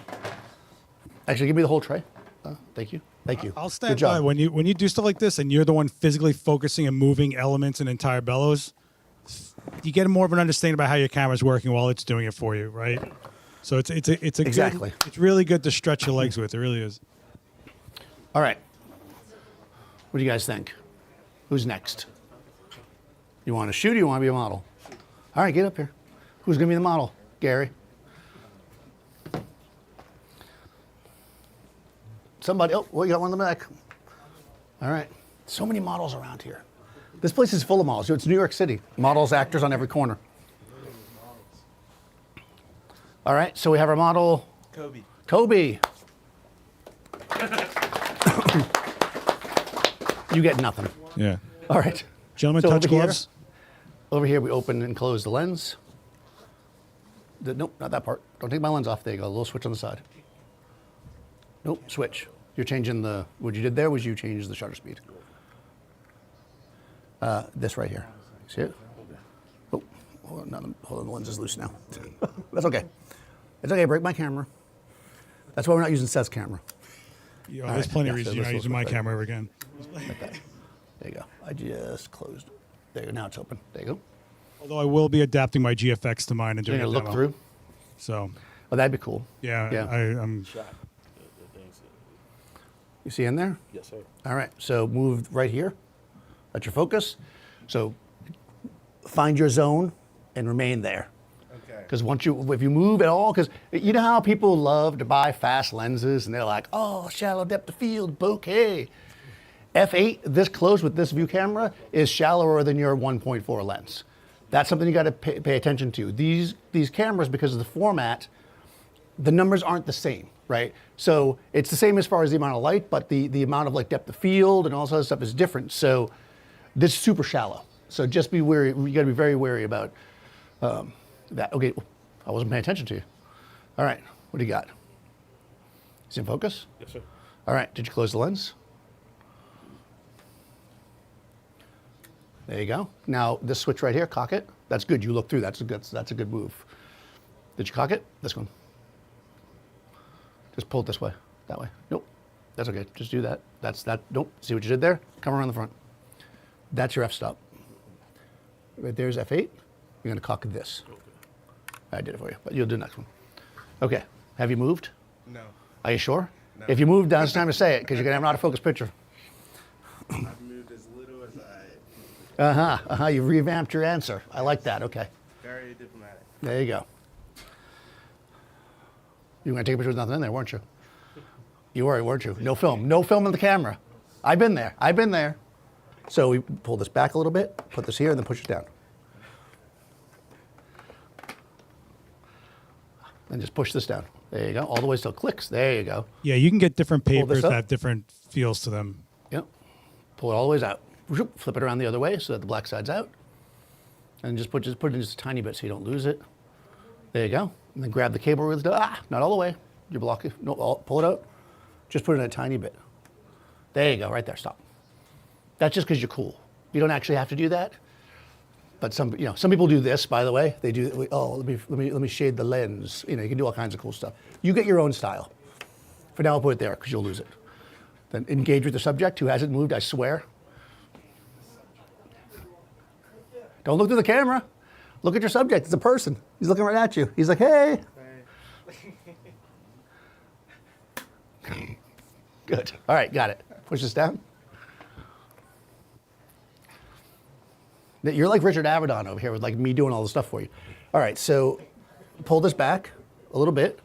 Actually, give me the whole tray. Thank you. Thank you. I'll stand Good job. by when you do stuff like this, and you're the one physically focusing and moving elements and entire bellows. You get more of an understanding about how your camera's working while it's doing it for you, right? So it's a Exactly. Good, it's really good to stretch your legs with. It really is. All right. What do you guys think? Who's next? You want to shoot or you want to be a model? All right, get up here. Who's going to be the model? Gary. Somebody. Oh, well, you got one in the back. All right. So many models around here. This place is full of models. It's New York City. Models, actors on every corner. All right, so we have our model. Kobe. You get nothing. Yeah. All right. Gentlemen, So touch over here- gloves. Over here, we open and close the lens. Nope, not that part. Don't take my lens off. There you go. A little switch on the side. Nope, switch. You're changing the, what you did there was you changed the shutter speed. This right here. See it? Oh, hold on, the lens is loose now. That's okay. It's okay, break my camera. That's why we're not using Seth's camera. Yeah, All there's right, plenty of yeah, reasons so you're this not will using my look like- camera ever again. Like that. There you go. I just closed. There you go. Now it's open. There you go. Although I will be adapting my GFX to mine and You're doing going a to look demo. through? So Oh, that'd be cool. yeah, Yeah. I'm You see in there? Yes, sir. All right, so move right here. That's your focus. So find your zone and remain there. Okay. Because if you move at all, because you know how people love to buy fast lenses and they're like, oh, shallow depth of field, bokeh. F8, this close with this view camera, is shallower than your 1.4 lens. That's something you got to pay attention to. These cameras, because of the format, the numbers aren't the same, right? So it's the same as far as the amount of light, but the amount of like depth of field and all this other stuff is different. So this is super shallow. So just be wary. You got to be very wary about that. Okay, I wasn't paying attention to you. All right, what do you got? Is it in focus? Yes, sir. All right, did you close the lens? There you go. Now this switch right here, cock it. That's good. You look through. That's a good move. Did you cock it? This one. Just pull it this way. That way. Nope. That's okay. Just do that. That's that. Nope. See what you did there? Come around the front. That's your f-stop. Right there's F8. You're going to cock this. I did it for you, but you'll do the next one. Okay. Have you moved? No. Are you sure? No. If you moved, now it's time to say it because you're going to have an out-of-focus picture. I've moved as little as I. You've revamped your answer. I like that. Okay. Very diplomatic. There you go. You were going to take a picture with nothing in there, weren't you? You were, weren't you? No film. No film in the camera. I've been there. I've been there. So we pull this back a little bit, put this here, and then push it down. And just push this down. There you go. All the way till it clicks. There you go. yeah. You can get different this papers up. that have different feels to them. Yep. Pull it all the way out. Whoop, flip it around the other way so that the black side's out. And just put it in just a tiny bit so you don't lose it. There you go. And then grab the cable with not all the way. You're blocking. No, pull it out. Just put it in a tiny bit. There you go. Right there. Stop. That's just because you're cool. You don't actually have to do that. But some people do this. By the way, they do. Oh, let me shade the lens. You can do all kinds of cool stuff. You get your own style. For now, I'll put it there because you'll lose it. Then engage with the subject who hasn't moved. I swear. Don't look through the camera. Look at your subject. It's a person. He's looking right at you. He's like, hey. Good. All right, got it. Push this down. You're like Richard Avedon over here with like me doing all the stuff for you. All right, so pull this back a little bit.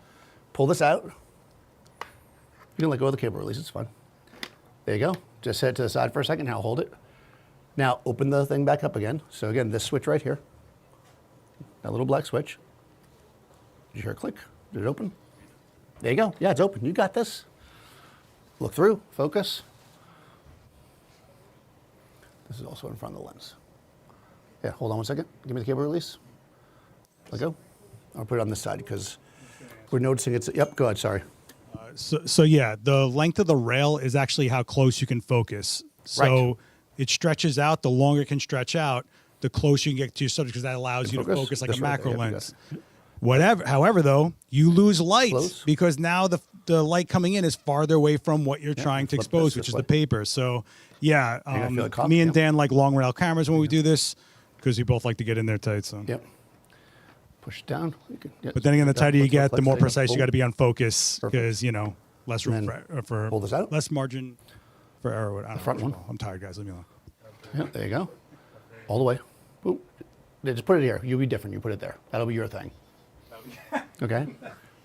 Pull this out. You can let go of the cable release. It's fine. There you go. Just set it to the side for a second. Now hold it. Now open the thing back up again. So again, this switch right here. That little black switch. Did you hear a click? Did it open? There you go. Yeah, it's open. You got this. Look through. Focus. This is also in front of the lens. Yeah, hold on one second. Give me the cable release. Let go. I'll put it on this side because We're noticing it's, yep, go ahead, sorry. So yeah, the length of the rail is actually how close you can focus. So Right. it stretches out. The longer it can stretch out, the closer you can get to your subject, because that allows you to focus like a Just right macro there, yep, you lens. got it. Whatever. However, though, you lose light Close. because now the light coming in is farther away from what you're trying to flip expose, this which is way. the paper. So yeah, gonna feel it cock? me and Yep. Dan like long rail cameras when we do this because we both like to get in there tight. So. Yep. Push it down. You can- yep. But then again, the tighter you get, the more Flex, precise you boom. got to be on focus Perfect. because less room And for pull this out. less margin for error. I don't know front what it's one. called. I'm tired, guys. Leave me alone. Yep, there you go. All the way. Boop. Then just put it here. You'll be different. You put it there. That'll be your thing. Okay?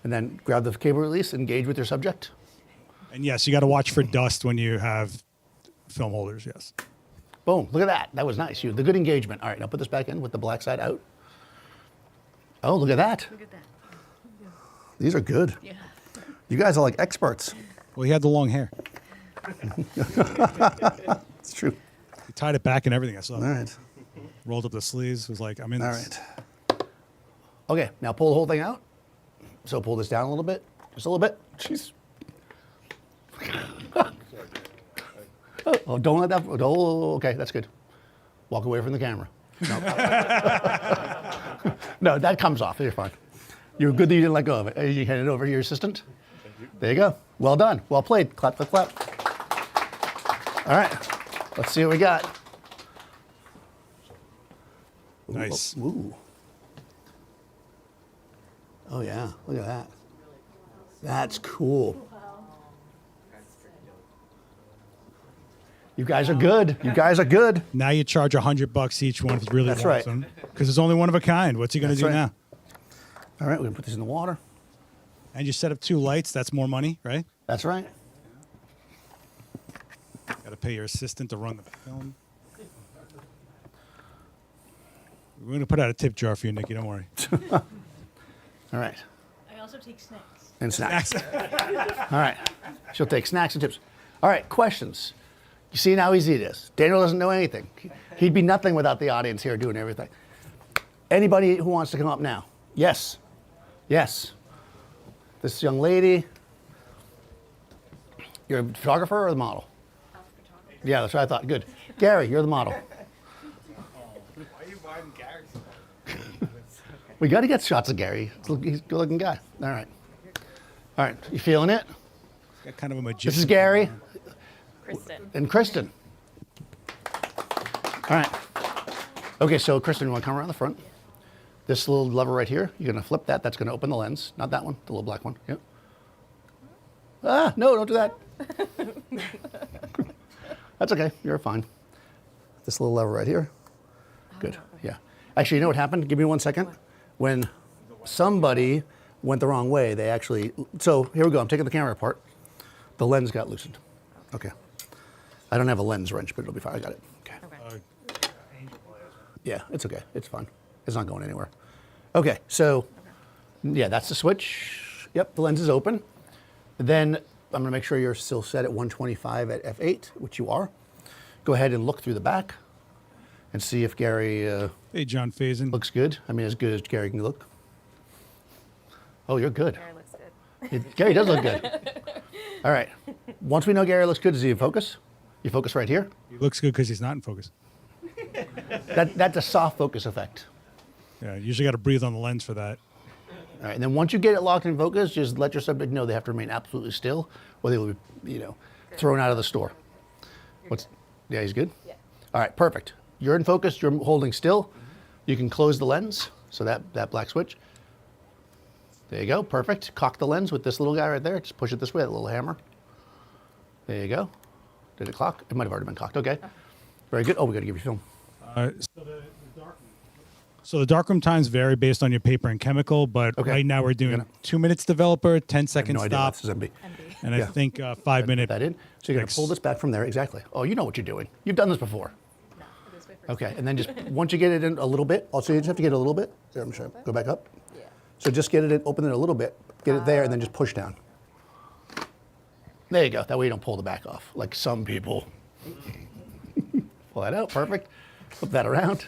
And then grab the cable release, engage with your subject. And yes, you got to watch for dust when you have film holders. Yes. Boom. Look at that. That was nice. The good engagement. All right, now put this back in with the black side out. Oh, look at that. Look at that. These are good. Yeah. You guys are like experts. Well, he had the long hair. It's true. He tied it back and everything. I saw. All right. Rolled up the sleeves. Was like, I'm in All this. right. Okay, now pull the whole thing out. So pull this down a little bit. Just a little bit. Jeez. Oh, don't let that. Oh, okay, that's good. Walk away from the camera. No, no, that comes off. You're fine. You're good that you didn't let go of it. You hand it over to your assistant. There you go. Well done. Well played. Clap, clap, clap. All right. Let's see what we got. Nice. Ooh. Oh yeah, look at that. That's cool. You guys are good. You guys are good. Now you charge $100 each one if you really That's want right. them, because it's only one of a kind. What's he going to That's do right. now? All right, we're gonna put this in the water. And you set up 2 lights. That's more money, right? That's right. Got to pay your assistant to run the film. We're going to put out a tip jar for you, Nikki. Don't worry. All right. I also take snacks. And snacks. All right. She'll take snacks and tips. All right, questions. You see how easy it is. Daniel doesn't know anything. He'd be nothing without the audience here doing everything. Anybody who wants to come up now? Yes. Yes. This young lady. You're a photographer or the model? Yeah, that's what I thought. Good. Gary, you're the model. Why are you buying Gary's? We got to get shots of Gary. He's a good-looking guy. All right. All right. You feeling it? Got kind of a magician. This is Gary Kristen. and Kristen. All right. Okay, so Kristen, you want to come around the front? This little lever right here, you're going to flip that. That's going to open the lens. Not that one, the little black one. Yep. Ah, no, don't do that. That's okay. You're fine. This little lever right here. Good. Yeah. Actually, you know what happened? Give me 1 second. When somebody went the wrong way, they actually. So here we go. I'm taking the camera apart. The lens got loosened. Okay. I don't have a lens wrench, but it'll be fine. I got it. Okay. Okay. Yeah, it's okay. It's fine. It's not going anywhere. Okay, so yeah, that's the switch. Yep, the lens is open. Then I'm gonna make sure you're still set at 125 at f8, which you are. Go ahead and look through the back and see if Gary Hey, John Faison. looks good. I mean, as good as Gary can look. Oh, you're good. Gary looks good. Gary does look good. All right. Once we know Gary looks good, does he focus? You focus right here. He looks good because he's not in focus. That's a soft focus effect. Yeah, you usually got to breathe on the lens for that. All right, and then once you get it locked in focus, just let your subject know they have to remain absolutely still, or they will be, thrown out of the store. Yeah, he's good? Yeah. All right, perfect. You're in focus, you're holding still. You can close the lens, so that black switch. There you go, perfect. Cock the lens with this little guy right there. Just push it this way, that little hammer. There you go. Did it clock? It might have already been cocked, okay. Very good. Oh, we gotta give you film. So the darkroom times vary based on your paper and chemical, but Okay. right now we're doing Gonna- 2 minutes developer, 10-second No idea what stop, this is MB. and I Yeah. think 5-minute. That in. So you're gonna fix. pull this back from there, exactly. Oh, you know what you're doing. You've done this before. No, it is my first Okay, time. and then just once you get it in a little bit, also you just have to get it a little bit. Here, I'm sure. Go back up. Yeah. So just get it in, open it a little bit, get it there, and then just push down. There you go. That way you don't pull the back off, like some people. Pull that out, perfect. Flip that around.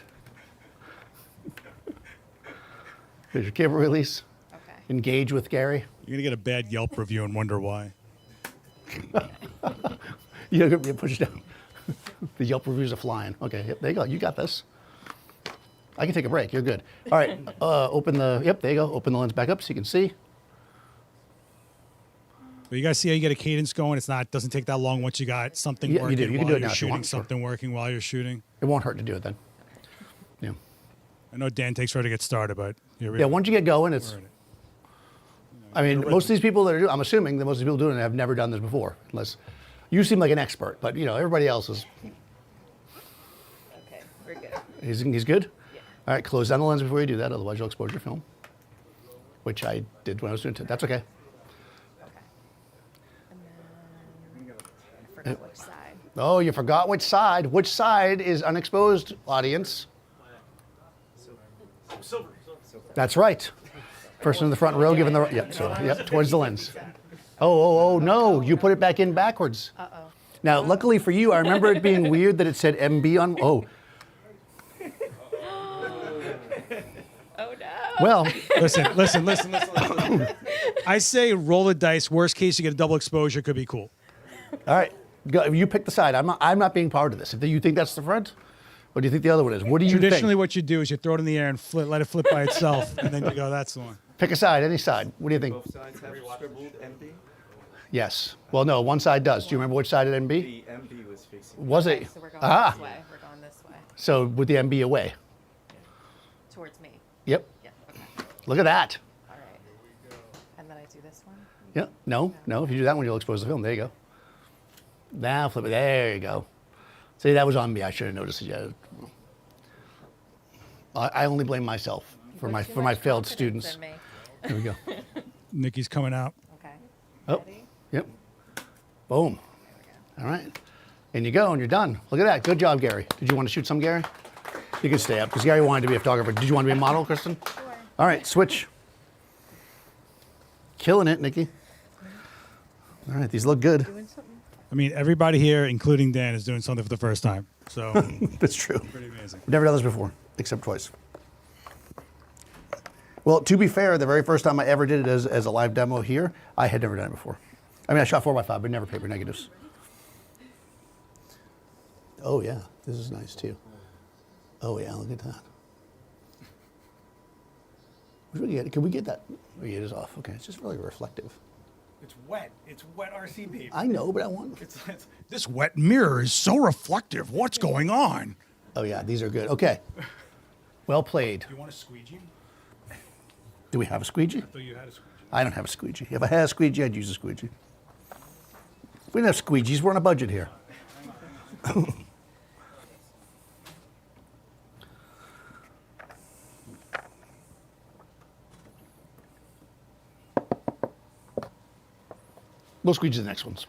Here's your cable release. Okay. engage with Gary. You're gonna get a bad Yelp review and wonder why. You push it down. The Yelp reviews are flying. Okay, yep, there you go. You got this. I can take a break. You're good. All right, open the, yep, there you go. Open the lens back up so you can see. But you guys see how you get a cadence going? It's not, doesn't take that long once you got something Yeah, you working do. You can while do it you're now if you shooting, want, sure. something working while you're shooting. It won't hurt to do it then. Yeah. I know Dan takes forever to get started, but you're Yeah, once you get going, it's, I mean, most of these people that are doing, I'm assuming that most of the people doing it have never done this before, unless you seem like an expert, but you know, everybody else is, Okay, we're good. he's good? Yeah. All right, close down the lens before you do that, otherwise you'll expose your film, which I did when I was doing it. That's okay. Okay. And then I forgot which side. Oh, you forgot which side. Which side is unexposed, audience? Silver. That's right. Person in the front row giving the, yep, so, yep, towards the lens. Oh, no, you put it back in backwards. Uh-oh. Now, luckily for you, I remember it being weird that it said MB on, oh, Oh, no. well, Listen. I say roll the dice. Worst case, you get a double exposure. Could be cool. all right, go, you pick the side. I'm not being part of this. If you think that's the front, what do you think the other one is? What do you Traditionally, think? what you do is you throw it in the air and let it flip by itself, and then you go, that's the one. Pick a side, any side. What do you think? Both sides have scribbled MB? Yes. Well, no, one side does. Do you remember which side at MB? The MB was facing. Was it? So we're going Ah, this way. We're going this way. so with the MB away. Towards me. Yep. Yeah, okay. Look at that. All right. And then I do this one. Yep. No. If you do that one, you'll expose the film. There you go. Now flip it. There you go. See, that was on me. I should have noticed it. Yeah. I only blame myself for Put my too for my much failed confidence students. in me. There we go. Nikki's coming out. Okay. Oh. Ready? Yep. Boom. All right. And you go, and you're done. Look at that. Good job, Gary. Did you want to shoot some, Gary? You can stay up because Gary wanted to be a photographer. Did you want to be a model, Kristen? Sure. All right, switch. Killing it, Nikki. All right, these look good. Doing something. I mean, everybody here, including Dan, is doing something for the first time. So That's true. pretty amazing. Never done this before, except twice. Well, to be fair, the very first time I ever did it as a live demo here, I had never done it before. I mean, I shot 4x5, but never paper negatives. Oh, yeah, this is nice too. Oh, yeah, look at that. What do we get? Can we get that? Oh, yeah, it is off. Okay, it's just really reflective. It's wet. It's wet RC paper. I know, but I want. This wet mirror is so reflective. What's going on? Oh, yeah, these are good. Okay. Well played. You want a squeegee? Do we have a squeegee? I thought you had a squeegee. I don't have a squeegee. If I had a squeegee, I'd use a squeegee. We don't have squeegees. We're on a budget here. We'll squeegee the next ones.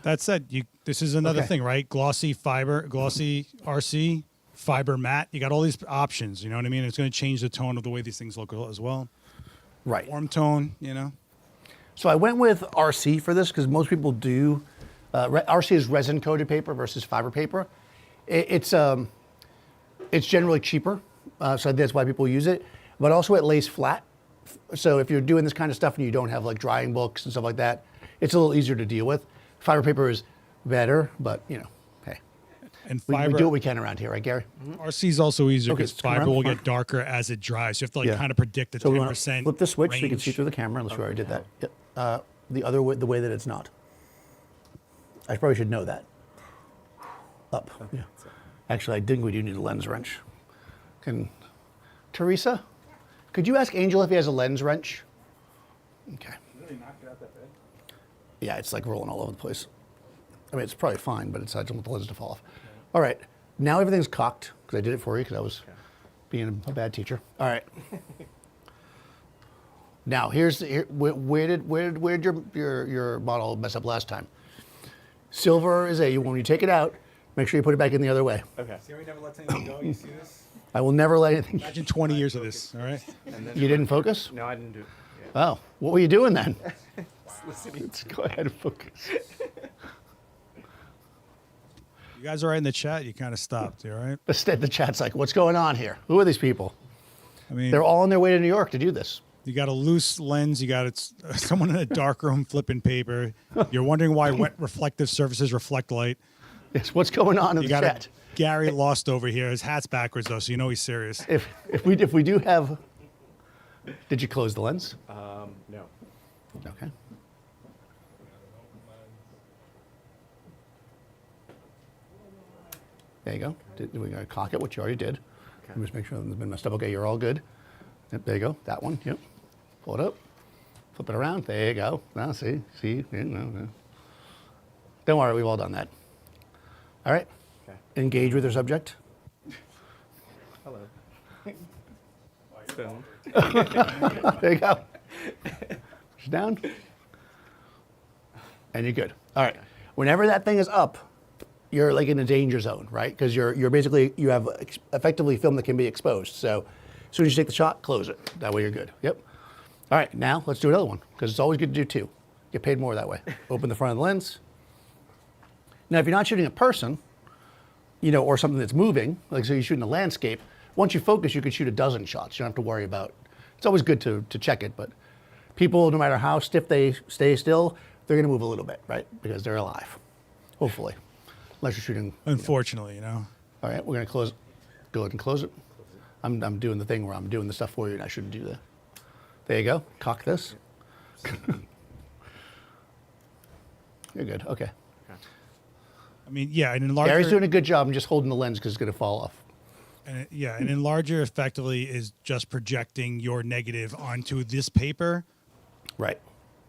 That said, this is another Okay. thing, right? Glossy fiber, glossy RC, fiber matte. You got all these options. You know what I mean? It's going to change the tone of the way these things look as well. Right. Warm tone, you know. So I went with RC for this because most people do. RC is resin coated paper versus fiber paper. It's generally cheaper, so that's why people use it. But also it lays flat. So if you're doing this kind of stuff and you don't have like drying books and stuff like that, it's a little easier to deal with. Fiber paper is better, but you know, hey, And we fiber do what we can around here, right, Gary? RC is also easier Okay, because it's come fiber around will front. get darker as it dries. You have to like Yeah. kind of predict the So we 10% want to flip the switch so you can see range. through the camera, unless we already did that. Yep. The other way, the way that it's not. I probably should know that. Up. Yeah. Actually, I think we do need a lens wrench. Teresa, could you ask Angel if he has a lens wrench? Okay. Really knock it out that bad? Yeah, it's like rolling all over the place. I mean, it's probably fine, but I don't want the lens to fall off. All right. Now everything's cocked because I did it for you because I was being a bad teacher. All right. Now where did your model mess up last time? Silver is A. When you take it out, make sure you put it back in the other way. Okay. See how he never lets anything go? You see this? I will never let anything. Imagine 20 years of this, all right? And then You didn't focus? No, I didn't do it. Yeah. Oh, what were you doing then? Listening. Let's go ahead and focus. You guys are right in the chat. You kind of stopped, you all right? The chat's like, what's going on here? Who are these people? I mean, They're all on their way to New York to do this. you got a loose lens. You got someone in a dark room flipping paper. You're wondering why wet reflective surfaces reflect light. Yes, what's going on in You the got chat? Gary lost over here. His hat's backwards though, so you know he's serious. If we do have, did you close the lens? No. Okay. There you go. We're going to cock it, which you already did. Let me just make sure nothing's been messed up. Okay, you're all good. Yep, there you go. That one. Yep. Pull it up. Flip it around. There you go. Now see. Yeah, no. Don't worry, we've all done that. All right. Okay. Engage with your subject. Hello. Film. There you go. Push down. And you're good. All right. Whenever that thing is up, you're like in a danger zone, right? Because you're basically, you have effectively film that can be exposed. So as soon as you take the shot, close it. That way you're good. Yep. All right, now let's do another one, because it's always good to do two. Get paid more that way. Open the front of the lens. Now, if you're not shooting a person, you know, or something that's moving, like so you're shooting a landscape, once you focus, you could shoot a dozen shots. You don't have to worry about, it's always good to check it, but people, no matter how stiff they stay still, they're gonna move a little bit, right? Because they're alive, hopefully. Unless you're shooting. Unfortunately, you know. All right, we're gonna close, go ahead and close it. I'm doing the thing where I'm doing the stuff for you and I shouldn't do that. There you go, cock this. You're good, okay. I mean, yeah, and enlarger. Gary's doing a good job. I'm just holding the lens because it's gonna fall off. And an enlarger effectively is just projecting your negative onto this paper. Right.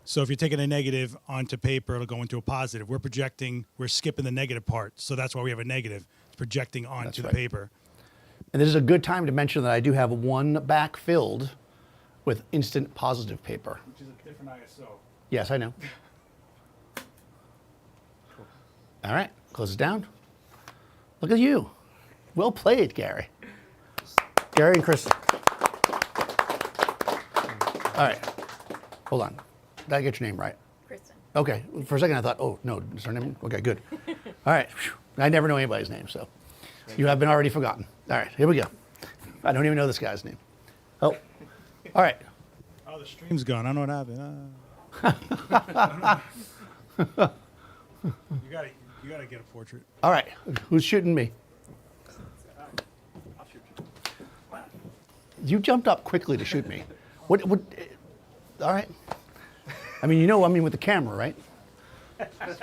So if you're taking a negative onto paper, it'll go into a positive. We're projecting, we're skipping the negative part. So that's why we have a negative. It's projecting onto That's the right. paper. And this is a good time to mention that I do have one back filled with instant positive paper. Which is a different ISO. Yes, I know. All right, close it down. Look at you. Well played, Gary. Gary and Chris. All right, hold on. Did I get your name right? Kristen. Okay, for a second I thought, oh, no, is her name? Okay, good. All right, phew. I never know anybody's name, so you have been already forgotten. All right, here we go. I don't even know this guy's name. Oh, all right. Oh, the stream's gone. I don't know what happened. You gotta get a portrait. All right, who's shooting me? You jumped up quickly to shoot me. What, all right. I mean, you know, with the camera, right? This one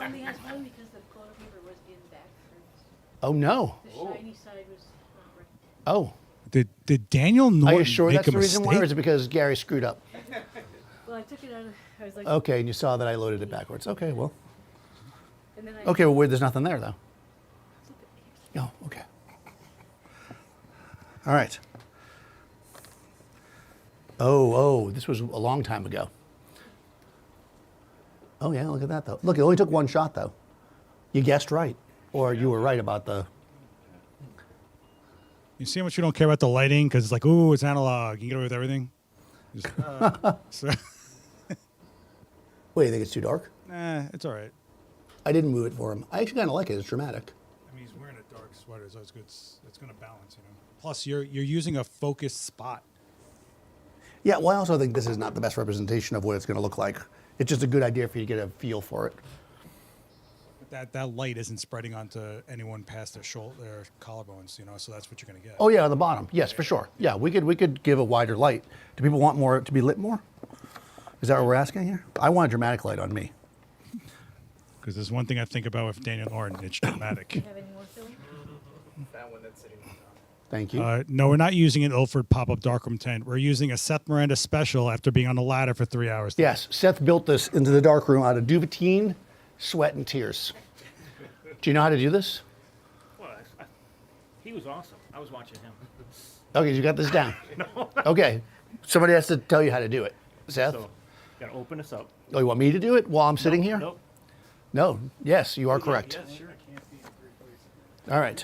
only has one because the photo paper was in backwards. Oh, no. The shiny side was not right. Oh. Did Daniel Norton Are you sure make that's a the reason mistake? why, or is it because Gary screwed up? Well, I took it out of, I was like, Okay, and you saw that I loaded it backwards. Okay, well. and then I. Okay, well, there's nothing there, though. Oh, okay. All right. Oh, this was a long time ago. Oh, yeah, look at that, though. Look, it only took one shot, though. You guessed right. Or you were right about the... You see how much you don't care about the lighting because it's like, ooh, it's analog. You can get away with everything. Just, so, Wait, you think it's too dark? it's all right. I didn't move it for him. I actually kind of like it. It's dramatic. I mean, he's wearing a dark sweater, so it's good. It's going to balance, you know. Plus, you're using a focused spot. Yeah, well, I also think this is not the best representation of what it's going to look like. It's just a good idea for you to get a feel for it. But that light isn't spreading onto anyone past their shoulder, their collarbones, you know. So that's what you're going to get. Oh yeah, on the bottom. Yes, for sure. Yeah, we could give a wider light. Do people want more to be lit more? Is that what we're asking here? I want a dramatic light on me. Because there's one thing I think about with Daniel Norton, it's dramatic. Do you have any more film? That one that's sitting on top. Thank you. No, we're not using an Ilford pop-up darkroom tent. We're using a Seth Miranda special after being on the ladder for 3 hours. Yes, Seth built this into the dark room out of duvetine, sweat, and tears. Do you know how to do this? Well, he was awesome. I was watching him. Okay, you got this down. Okay, somebody has to tell you how to do it. Seth? So, gotta open this up. Oh, you want me to do it while I'm sitting here? Nope. No. Yes, you are correct. Yes, sure. All right.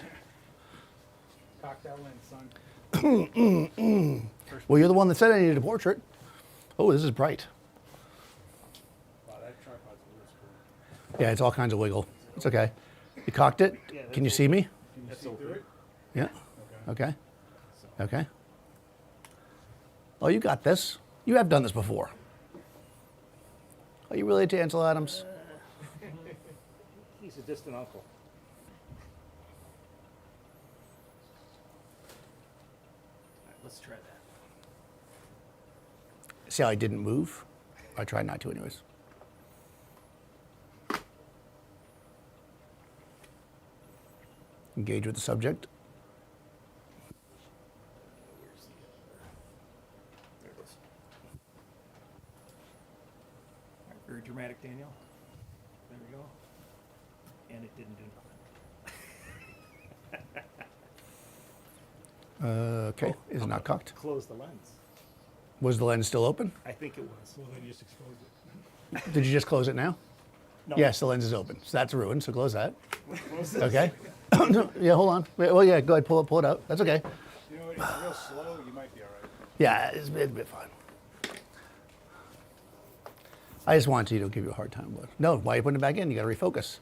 Cock that lens, son. Well, you're the one that said I needed a portrait. Oh, this is bright. Wow, that tripod's really cool. Yeah, it's all kinds of wiggle. It's okay. You cocked it? Can you see me? That's open. Yeah. Okay. Okay. Oh, you got this. You have done this before. Are you related to Ansel Adams? He's a distant uncle. All right, let's try that. See how I didn't move? I tried not to anyways. Engage with the subject. There it is. All right, very dramatic, Daniel. There we go. And it didn't do nothing. Okay, is it not cocked? Close the lens. Was the lens still open? I think it was. Well, then you just exposed it. Did you just close it now? No. Yes, the lens is open. So that's ruined, so close that. Okay. Yeah, hold on. Wait, well, yeah, go ahead, pull it out. That's okay. You know, if it's real slow, you might be all right. Yeah, it'll be fine. I just wanted you to give you a hard time, but no, why are you putting it back in? You got to refocus.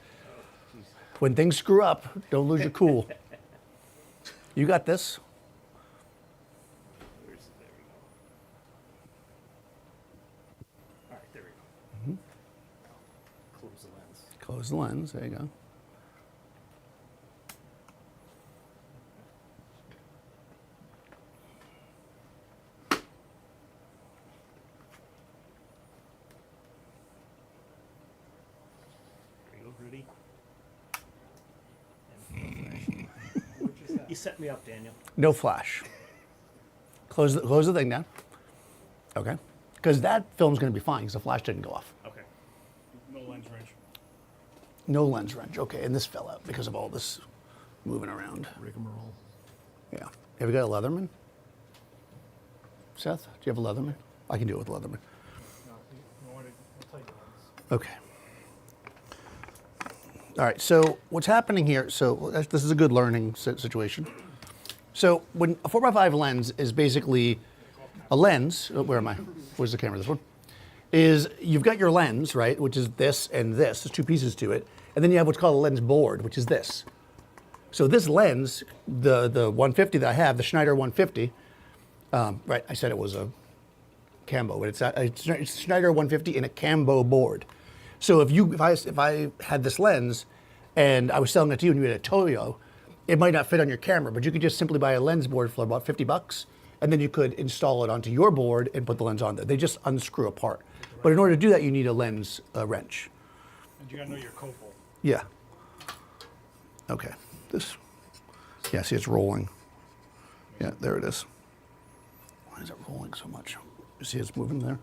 When things screw up, don't lose your cool. You got this. There we go. All right, there we go. Now, close the lens. Close the lens. There you go. There you go. Ready? You set me up, Daniel. No flash. Close the thing down. Okay. Because that film's going to be fine because the flash didn't go off. Okay. No lens wrench. No lens wrench. Okay, and this fell out because of all this moving around. Rigmarole. Yeah. Have you got a Leatherman? Seth, do you have a Leatherman? I can do it with a Leatherman. No, you want to, I'll tell you the lens. Okay. All right, so what's happening here, so this is a good learning situation. So when a 4x5 lens is basically a lens, where am I? Where's the camera, this one? Is you've got your lens, right, which is this and this, there's two pieces to it, and then you have what's called a lens board, which is this. So this lens, the 150 that I have, the Schneider 150, right, I said it was a Cambo, but it's Schneider 150 in a Cambo board. So if I had this lens and I was selling it to you and you had a Toyo, it might not fit on your camera, but you could just simply buy a lens board for about $50, and then you could install it onto your board and put the lens on there. They just unscrew apart. But in order to do that, you need a lens wrench. And you got to know your copal. Yeah. Okay. This. Yeah. See, it's rolling. Yeah, there it is. Why is it rolling so much? You see, it's moving there.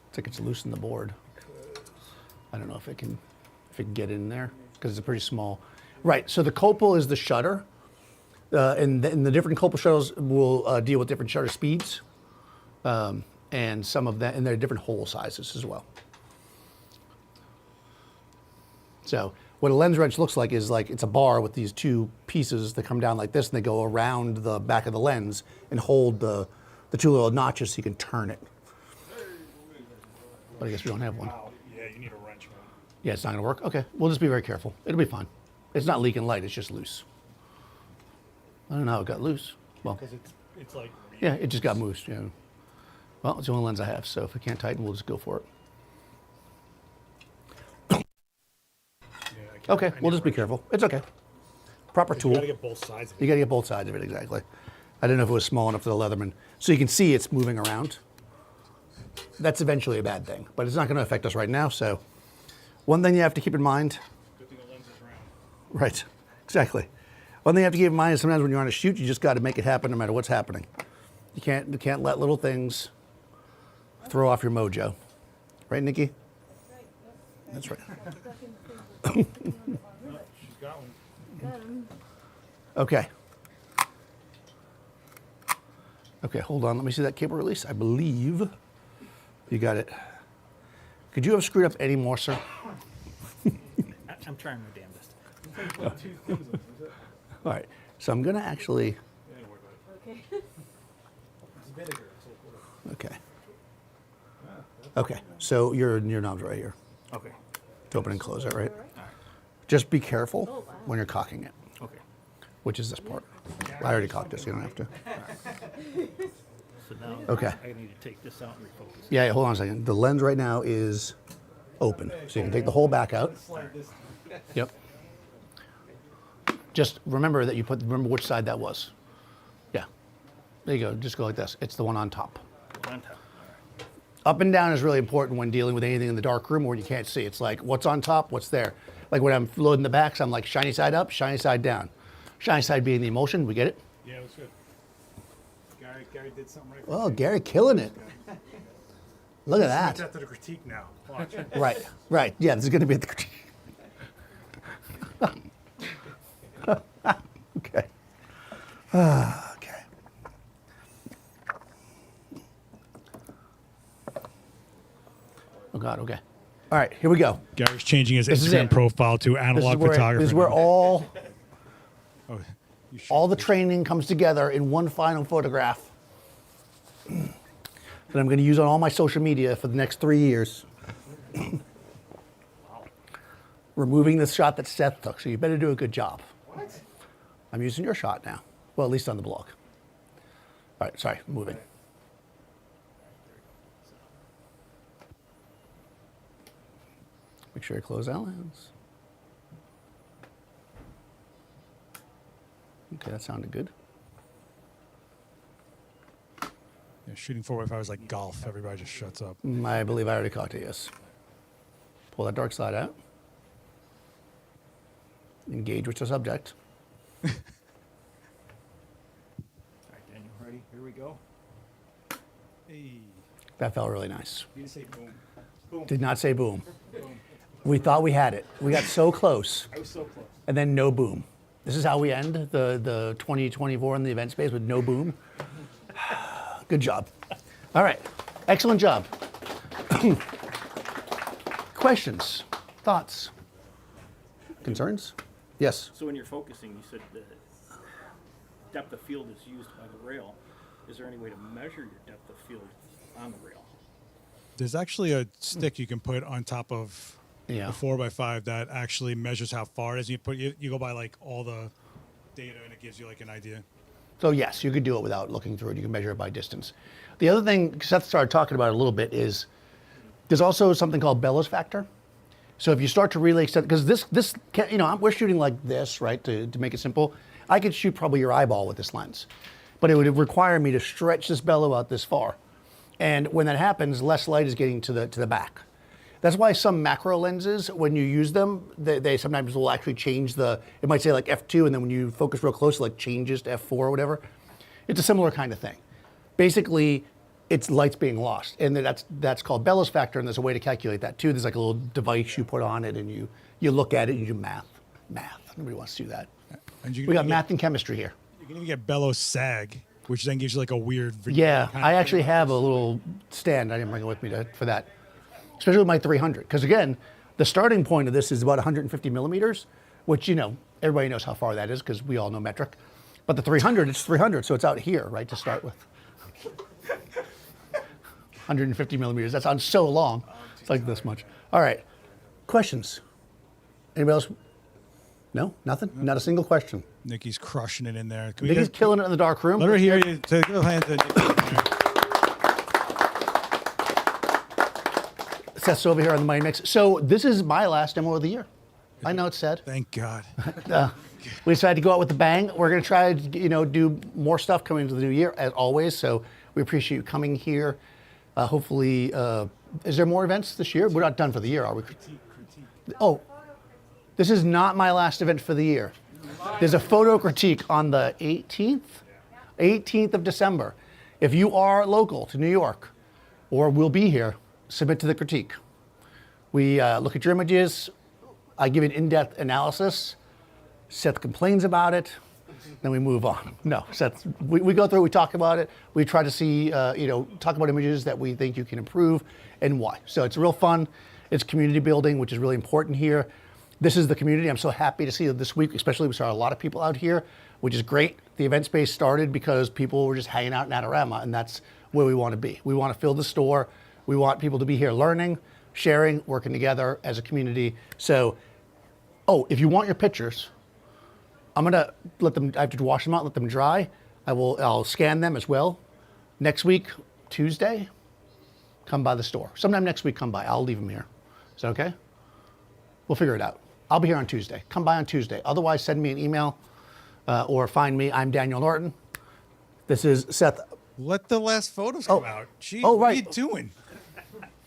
It's like it's loose in the board. I don't know if it can get in there because it's pretty small. Right. So the copal is the shutter, and the different copal shutters will deal with different shutter speeds, and some of that, and there are different hole sizes as well. So what a lens wrench looks like is like it's a bar with these two pieces that come down like this, and they go around the back of the lens and hold the two little notches so you can turn it. But I guess we don't have one. Wow. Yeah, you need a wrench, man. Yeah, it's not gonna work? Okay, we'll just be very careful. It'll be fine. It's not leaking light, it's just loose. I don't know how it got loose. Well, Because it's like. yeah, it just got loose, yeah. Well, it's the only lens I have, so if it can't tighten, we'll just go for it. Yeah, I can't- Okay, I we'll need just a be wrench. careful. It's okay. Proper You tool. got to get both sides of it. You gotta get both sides of it, exactly. I didn't know if it was small enough for the Leatherman. So you can see it's moving around. That's eventually a bad thing, but it's not gonna affect us right now, so. One thing you have to keep in mind, Good thing the lens is round. right, exactly. One thing you have to keep in mind is sometimes when you're on a shoot, you just gotta make it happen no matter what's happening. You can't let little things throw off your mojo. Right, Nikki? That's right. She's got one. Okay. Okay, hold on. Let me see that cable release. I believe you got it. Could you have screwed up any more, sir? I'm trying my damnedest. All right. So I'm going to actually. Okay. It's vinegar. It's Okay. Okay. So your knob's right here. Okay. To open and close it, right? Just be careful when you're cocking it, Okay. which is this part. I already cocked this. You don't have to. so now Okay. I need to take this out and refocus. Yeah, hold on a second. The lens right now is open, so you can take the whole back out. Yep. Just remember that remember which side that was. Yeah. There you go. Just go like this. It's the one on top. On top. Up and down is really important when dealing with anything in the dark room where you can't see. It's like what's on top, what's there. Like when I'm loading the backs, I'm like shiny side up, shiny side down. Shiny side being the emulsion. We get it? Yeah, it was good. Gary did something right. Oh, Gary killing it. Look at That's that. after the critique now. Watch. Right, right. Yeah, this is going to be the critique. Okay. Okay. Oh God. Okay. All right. Here we go. Gary's changing his This is Instagram it. profile to This is analog where, photographer. this is where now. Oh, you should- all the training comes together in one final photograph that I'm going to use on all my social media for the next 3 years. Removing the shot that Seth took, so you better do a good job. What? I'm using your shot now. Well, at least on the blog. All right, sorry, moving. Make sure you close that lens. Okay, that sounded good. Yeah, shooting 4x5 is like golf. Everybody just shuts up. I believe I already caught it, yes. Pull that dark side out. Engage with the subject. All right, Daniel, ready? Here we go. Hey. That felt really nice. You didn't say boom. Boom. Did not say boom. Boom. We thought we had it. We got so close, I was so close. and then no boom. This is how we end the 2024 in the event space with no boom. Good job. All right, excellent job. Questions, thoughts, concerns? Yes. So when you're focusing, you said the depth of field is used by the rail. Is there any way to measure your depth of field on the rail? There's actually a stick you can put on top of Yeah. the 4x5 that actually measures how far it is. You go by like all the data and it gives you like an idea. So yes, you could do it without looking through it. You can measure it by distance. The other thing Seth started talking about a little bit is there's also something called bellows factor. So if you start to really extend, because we're shooting like this, right, to make it simple. I could shoot probably your eyeball with this lens, but it would require me to stretch this bellow out this far. And when that happens, less light is getting to the back. That's why some macro lenses, when you use them, they sometimes will actually change it might say like f2, and then when you focus real close, it like changes to f4 or whatever. It's a similar kind of thing. Basically, it's light's being lost, and that's called bellows factor, and there's a way to calculate that too. There's like a little device you put on it, and you look at it, and you do math. Nobody wants to do that. And you We got can math and chemistry here. You can even get bellows sag, which then gives you like a weird. Yeah, kind of I thing. actually have a little stand. I didn't bring it with me for that, especially with my 300. Because again, the starting point of this is about 150 millimeters, which everybody knows how far that is because we all know metric. But the 300, it's 300, so it's out here, right, to start with. 150 millimeters. That sounds so long. It's like this much. All right. Questions? Anybody else? No? Nothing? Not a single question. Nikki's crushing it in there. Can we Nikki's get- killing it in the dark room. Let her hear you. Take a hand to Nikki. Seth's over here on the Money Mix. So this is my last demo of the year. I know it's sad. Thank God. We decided to go out with a bang. We're going to try to do more stuff coming into the new year, as always. So we appreciate you coming here. Hopefully, is there more events this year? We're not done for the year, are we? Oh, this is not my last event for the year. There's a photo critique on the 18th of December. If you are local to New York or will be here, submit to the critique. We look at your images. I give an in-depth analysis. Seth complains about it. Then we move on. No, Seth, we go through, we talk about it. We try to see, talk about images that we think you can improve and why. So it's real fun. It's community building, which is really important here. This is the community. I'm so happy to see that this week, especially we saw a lot of people out here, which is great. The event space started because people were just hanging out in Adorama, and that's where we want to be. We want to fill the store. We want people to be here learning, sharing, working together as a community. So, if you want your pictures, I'm gonna let them. I have to wash them out, let them dry. I'll scan them as well. Next week, Tuesday, come by the store. Sometime next week, come by. I'll leave them here. Is that okay? We'll figure it out. I'll be here on Tuesday. Come by on Tuesday. Otherwise, send me an email or find me. I'm Daniel Norton. This is Seth. Let the last photos come out. Jeez, Oh, what are right. you doing?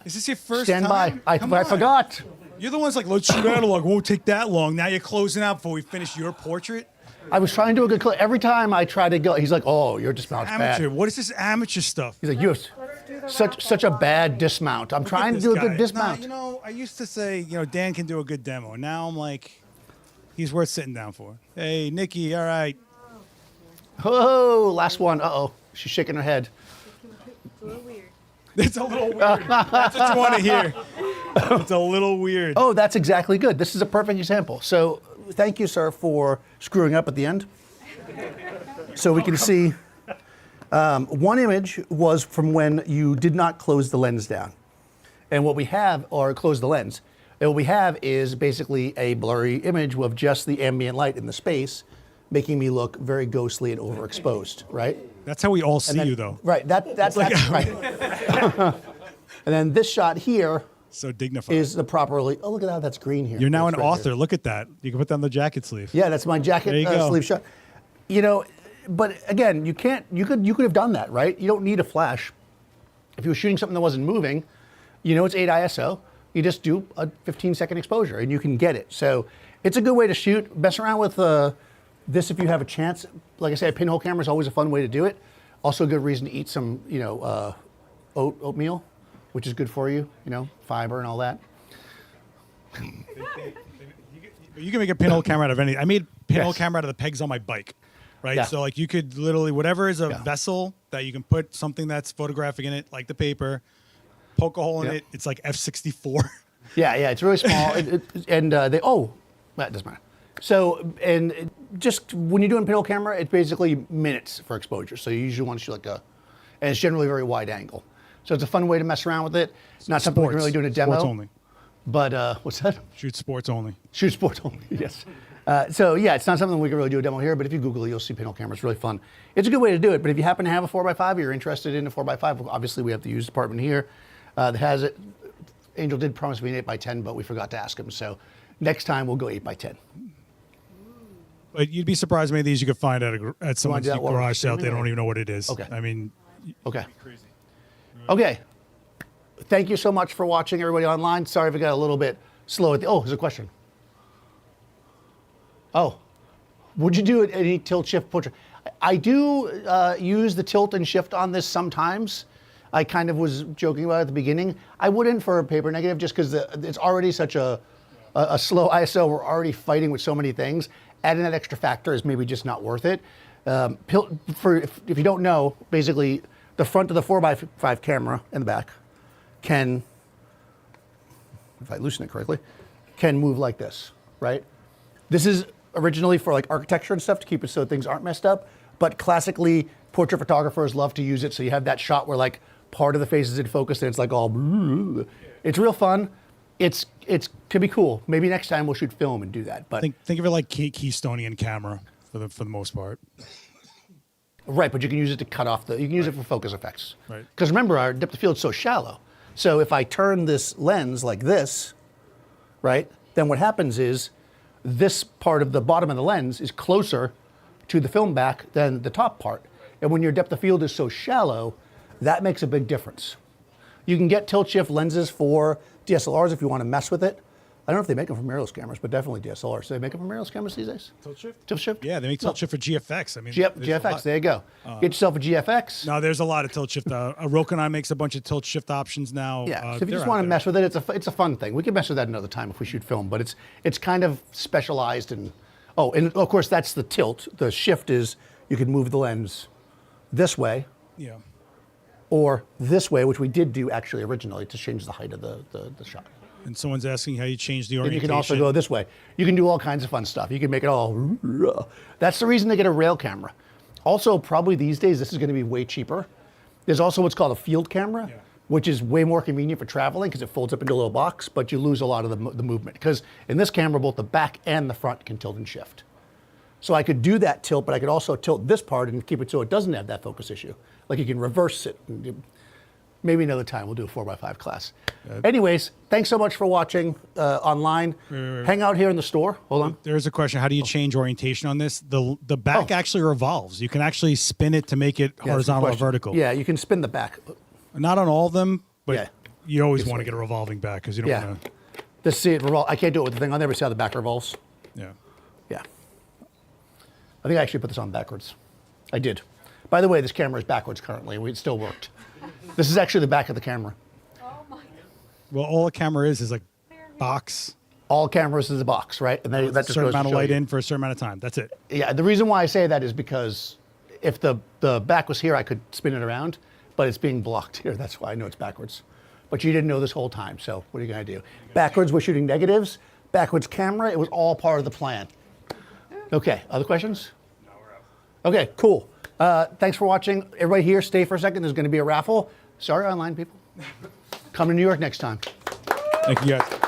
Is this your first Stand by. time? Come I on. forgot. You're the ones like, let's shoot analog. Won't take that long. Now you're closing out before we finish your portrait. I was trying to do a good clip. Every time I try to go, he's like, "Oh, your dismount's Amateur. bad." What is this amateur stuff? He's like, "You have such a bad dismount." I'm trying to This do a guy. good Nah, dismount. you know, I used to say, Dan can do a good demo. Now I'm like, he's worth sitting down for. Hey, Nikki, all right. Oh, last one. Uh-oh. She's shaking her head. It's a little weird. It's a little weird. That's what you want to hear. It's a little weird. Oh, that's exactly good. This is a perfect example. So thank you, sir, for screwing up at the end. So we can see one image was from when you did not close the lens down. And what we have, or close the lens, and what we have is basically a blurry image of just the ambient light in the space, making me look very ghostly and overexposed, right? That's how we all see then- you, though. Right, that's right. And then this shot here So dignified. is the properly, oh, look at how that's green here. You're now an It's right author. here. Look at that. You can put that on the jacket sleeve. Yeah, that's my jacket There you go. sleeve shot. You know, but again, you could have done that, right? You don't need a flash. If you were shooting something that wasn't moving, it's 8 ISO, you just do a 15-second exposure and you can get it. So it's a good way to shoot. Mess around with this if you have a chance. Like I say, a pinhole camera is always a fun way to do it. Also a good reason to eat some, oatmeal, which is good for you, fiber and all that. You can make a pinhole camera out of anything. I made pinhole Yes. camera out of the pegs on my bike, right? Yeah. So like you could literally, whatever is a Yeah. vessel that you can put something that's photographic in it, like the paper, poke a hole in Yeah. it. It's like F64. Yeah, it's really small. That doesn't matter. So, just when you're doing pinhole camera, it's basically minutes for exposure. So you usually want to shoot and it's generally very wide angle. So it's a fun way to mess around with it. It's not something we can really do in a demo. Sports only. But what's that? Shoot sports only. Shoot sports only, yes. So yeah, it's not something we can really do a demo here, but if you Google it, you'll see pinhole camera. It's really fun. It's a good way to do it, but if you happen to have a 4x5 or you're interested in a 4x5, obviously we have the used department here that has it. Angel did promise me an 8x10, but we forgot to ask him. So next time we'll go 8x10. But you'd be surprised how many of these you could find at someone's do that while we're garage sale. They streaming, don't or- even know what it is. Okay. I mean, Okay. Okay. Thank you so much for watching, everybody online. Sorry if it got a little bit slow at the. Oh, there's a question. Oh, would you do any tilt shift portrait? I do use the tilt and shift on this sometimes. I kind of was joking about it at the beginning. I wouldn't for a paper negative just because it's already such a slow ISO. We're already fighting with so many things. Adding that extra factor is maybe just not worth it. If you don't know, basically the front of the 4x5 camera in the back can, if I loosen it correctly, can move like this, right? This is originally for like architecture and stuff to keep it so things aren't messed up, but classically portrait photographers love to use it so you have that shot where like part of the face is in focus and it's like all, it's real fun. It's could be cool. Maybe next time we'll shoot film and do that. But think of it like Keystonian camera for the most part. right, but you can use it to cut off you can use it for focus effects. Right. Because remember, our depth of field is so shallow. So if I turn this lens like this, right, then what happens is this part of the bottom of the lens is closer to the film back than the top part. And when your depth of field is so shallow, that makes a big difference. You can get tilt shift lenses for DSLRs if you want to mess with it. I don't know if they make them for mirrorless cameras, but definitely DSLRs. Do they make them for mirrorless cameras these days? Tilt shift? Tilt shift? Yeah, they make tilt shift for GFX. I mean, Yep, there's a GFX, lot. there you go. Get yourself a GFX. No, there's a lot of tilt shift. Rokanai makes a bunch of tilt shift options now. Yeah, so if you they're just out want to there. mess with it, it's a fun thing. We can mess with that another time if we shoot film, but it's kind of specialized and of course that's the tilt. The shift is you can move the lens this way Yeah. or this way, which we did do actually originally to change the height of the shot. And someone's asking how you change the And you orientation. can also go this way. You can do all kinds of fun stuff. You can make it all. That's the reason they get a rail camera. Also, probably these days, this is going to be way cheaper. There's also what's called a field camera, which is way more convenient for traveling because it folds up into a little box, but you lose a lot of the movement. Because in this camera, both the back and the front can tilt and shift. So I could do that tilt, but I could also tilt this part and keep it so it doesn't have that focus issue. Like you can reverse it. Maybe another time we'll do a 4x5 class. Anyways, thanks so much for watching online. Hang out here in the store. Hold on. There's a question. How do you change orientation on this? The back actually revolves. You can actually spin it to make it Yeah, that's a good horizontal or question. vertical. Yeah, you can spin the back. Not on all of them, but Yeah. you always This want way. to get a revolving back because you don't Yeah. want to. Just see it revolve. I can't do it with the thing. I'll never see how the back revolves. Yeah. Yeah. I think I actually put this on backwards. I did. By the way, this camera is backwards currently. It still worked. This is actually the back of the camera. Oh my god. Well, all a camera is like box, All cameras is a box, right? And then a that just certain goes to amount of show light you. in for a certain amount of time. That's it. Yeah, the reason why I say that is because if the back was here, I could spin it around, but it's being blocked here. That's why I know it's backwards. But you didn't know this whole time, so what are you going to do? Backwards, we're shooting negatives. Backwards camera, it was all part of the plan. Okay, other questions? No, we're out. Okay, cool. Thanks for watching. Everybody here, stay for a second. There's going to be a raffle. Sorry, online people. Come to New York next time. Thank you guys.